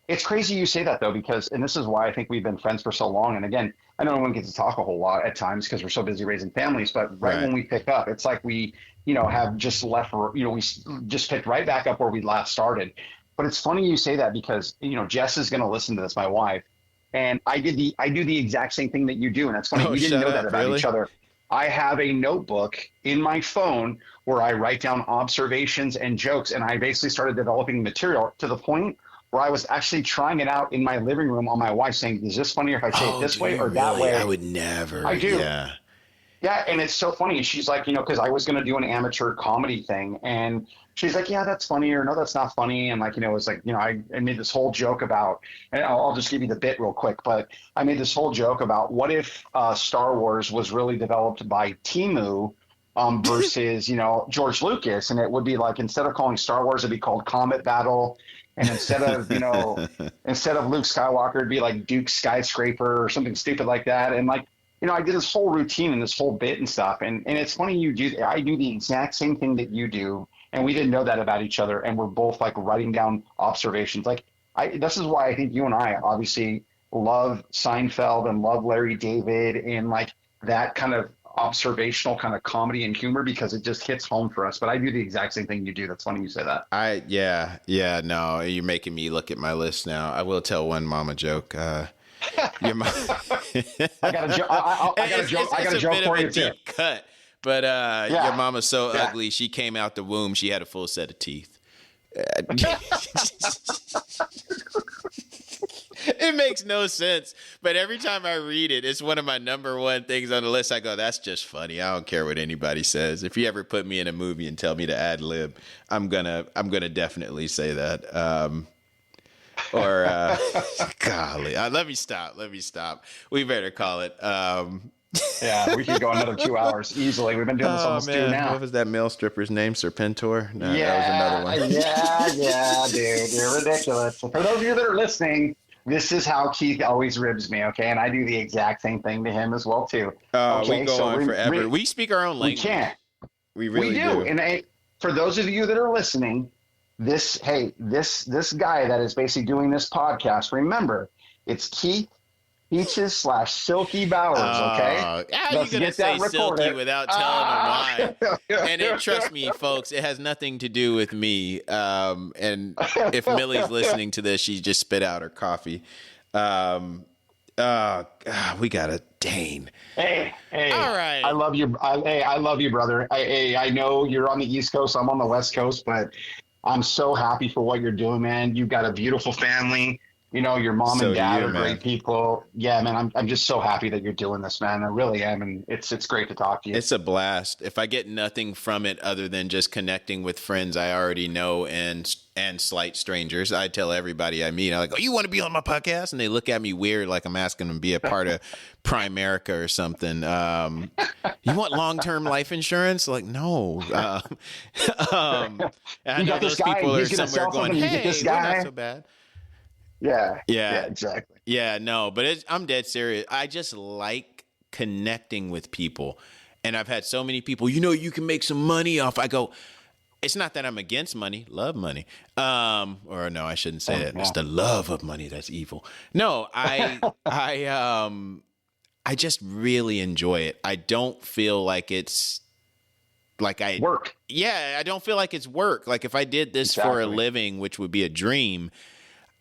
It's crazy you say that though, because, and this is why I think we've been friends for so long. And again, I know no one gets to talk a whole lot at times because we're so busy raising families. But right Right. when we pick up, it's like we, have just left. We just picked right back up where we last started. But it's funny you say that because Jess is going to listen to this, my wife, and I do the exact same thing that you do, and that's funny. Oh, We didn't shut know that up, about really? each other. I have a notebook in my phone where I write down observations and jokes, and I basically started developing material to the point where I was actually trying it out in my living room on my wife, saying, "Is this funnier if I say it this do way you or that really? way?" I would never. I do. Yeah. Yeah, and it's so funny. She's like, because I was going to do an amateur comedy thing, and she's like, "Yeah, that's funny," or "No, that's not funny." And like, it's like, I made this whole joke about, and I'll just give you the bit real quick, but I made this whole joke about what if Star Wars was really developed by Timu versus, George Lucas, and it would be like, instead of calling Star Wars, it'd be called Comet Battle. And instead of, instead of Luke Skywalker, it'd be like Duke Skyscraper or something stupid like that. And like, I did this whole routine and this whole bit and stuff. And it's funny I do the exact same thing that you do. And we didn't know that about each other. And we're both like writing down observations. Like this is why I think you and I obviously love Seinfeld and love Larry David and like that kind of observational kind of comedy and humor, because it just hits home for us. But I do the exact same thing you do. That's funny you say that. No, you're making me look at my list now. I will tell one mama joke. Your mom. I got a joke. I got a joke. I got a joke for you too. Deep cut, but Yeah. your mama's so Yeah. ugly. She came out the womb. She had a full set of teeth. It makes no sense, but every time I read it, it's one of my number one things on the list. I go, "That's just funny. I don't care what anybody says. If you ever put me in a movie and tell me to ad lib, I'm gonna definitely say that." Golly, let me stop. We better call it. Yeah, we could go another 2 hours easily. We've been doing this almost two now. What was that male stripper's name? Serpentor? No, Yeah, that was another one. yeah, dude, you're ridiculous. For those of you that are listening, this is how Keith always ribs me, okay? And I do the exact same thing to him as well, too. We go on forever. We speak our own We language. can't. We really We do. And for those of you that are listening, this guy that is basically doing this podcast, remember, it's Keith Peaches / Silky Bowers, okay? How are you Let's going to get say that Silky recorded. without telling them why? And trust me, folks, it has nothing to do with me. And if Millie's listening to this, she just spit out her coffee. We got a Dane. Hey, All right. I love you. I love you, brother. I know you're on the East Coast. I'm on the West Coast, but I'm so happy for what you're doing, man. You've got a beautiful family. Your mom So and do dad you, are man. great people. Yeah, man. I'm just so happy that you're doing this, man. I really am, and it's great to talk to you. It's a blast. If I get nothing from it other than just connecting with friends I already know and slight strangers, I tell everybody I meet, I'm like, "Oh, you want to be on my podcast?" And they look at me weird, like I'm asking them to be a part of Primerica or something. You want long-term life insurance? Like, no. I You know got this those guy, people are he's gonna somewhere sell going, something, you get "Hey, this we're guy." not so bad." Yeah, Yeah. exactly. Yeah, no, but I'm dead serious. I just like connecting with people. And I've had so many people, you can make some money off. I go, it's not that I'm against money, love money. Or no, I shouldn't say that. Yeah. It's the love of money that's evil. No, I just really enjoy it. I don't feel like it's like Work. Yeah, I don't feel like it's work. Like if I did this for a Exactly. living, which would be a dream,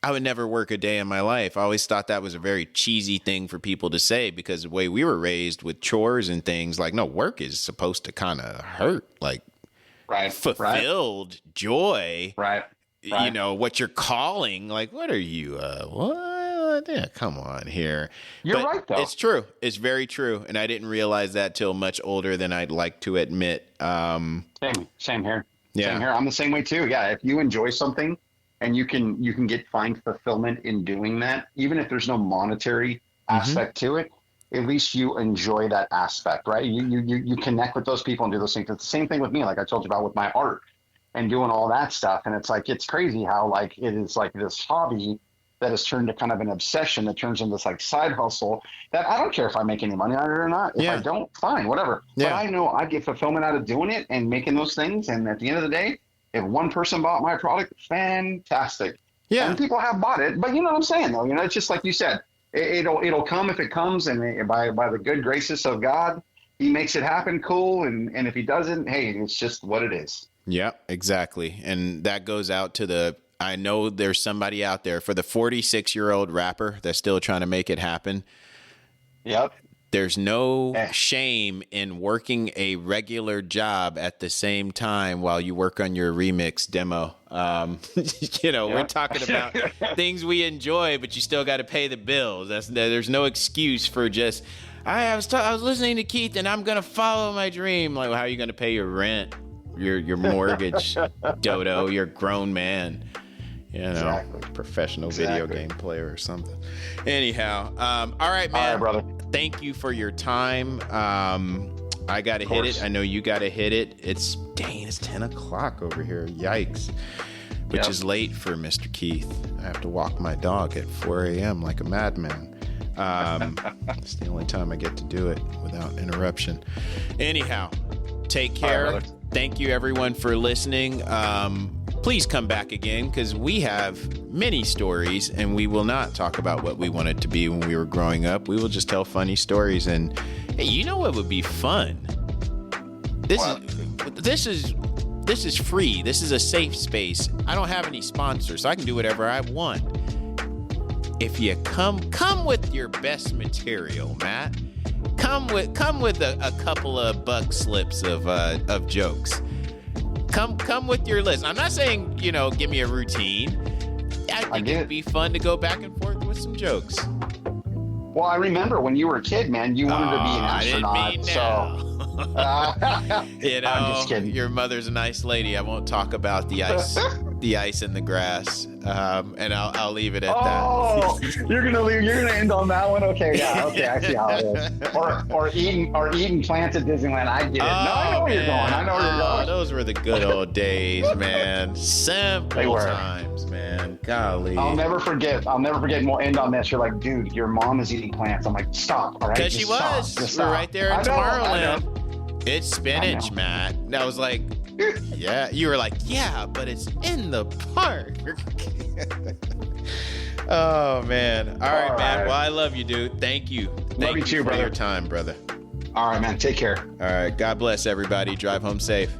I would never work a day in my life. I always thought that was a very cheesy thing for people to say because the way we were raised with chores and things, like, no, work is supposed to kind of hurt, like Right. fulfilled joy, Right. what you're calling. Like, what are you, what? Yeah, come on here. You're right, though. It's true. It's very true. And I didn't realize that till much older than I'd like to admit. Same here. Yeah. Same here. I'm the same way too. Yeah. If you enjoy something and you can find fulfillment in doing that, even if there's no monetary aspect to it, at least you enjoy that aspect, right? You connect with those people and do those things. It's the same thing with me, like I told you about with my art and doing all that stuff. And it's like, it's crazy how like it is like this hobby that has turned to kind of an obsession that turns into this like side hustle that I don't care if I make any money on it or not. If I don't, fine, whatever. But I know I get fulfillment out of doing it and making those things. And at the end of the day, if one person bought my product, fantastic. Yeah. And people have bought it, but you know what I'm saying though? You know, it's just like you said, it'll come if it comes, and by the good graces of God, he makes it happen. Cool. And if he doesn't, hey, it's just what it is. Yeah, exactly. And that goes out to I know there's somebody out there for the 46-year-old rapper that's still trying to make it happen. Yep. There's no shame in working a regular job at the same time while you work on your remix demo. We're talking about things we enjoy, but you still got to pay the bills. There's no excuse for just, I was listening to Keith and I'm going to follow my dream. Like, how are you going to pay your rent, your mortgage, Dodo? You're a grown man. Professional video game player or something. Anyhow, all right, man. All right, brother. Thank you for your time. I got to hit it. I know you got to hit it. It's 10 o'clock over here. Yikes. Which is late for Mr. Keith. I have to walk my dog at 4 a.m. like a madman. It's the only time I get to do it without interruption. Anyhow, take care. Right, thank you, everyone, for listening. Please come back again, because we have many stories, and we will not talk about what we wanted to be when we were growing up. We will just tell funny stories. And hey, you know what would be fun? This is free. This is a safe space. I don't have any sponsors, so I can do whatever I want. If you come with your best material, Matt. Come with a couple of buck slips of jokes. Come with your list. I'm not saying, give me a routine. I think it'd be fun to go back and forth with some jokes. Well, I remember when you were a kid, man, you wanted to be an astronaut. I didn't mean now. I'm just kidding. Your mother's a nice lady. I won't talk about the ice in the grass, and I'll leave it at that. Oh, you're gonna end on that one. Okay, yeah, okay, I see how it is. Or eating plants at Disneyland. I get it. I know where you're going. I know where you're going. Those were the good old days, man. Simple times, man. Golly. I'll never forget. And we'll end on this. You're like, dude, your mom is eating plants. I'm like, stop. All right. Because she was. We're right there in Tomorrowland. It's spinach, Matt. That was like, yeah. You were like, yeah, but it's in the park. Oh, man. All right, man. Well, I love you, dude. Thank you. Thank you for brother. your time, brother. All right, man. Take care. All right. God bless everybody. Drive home safe.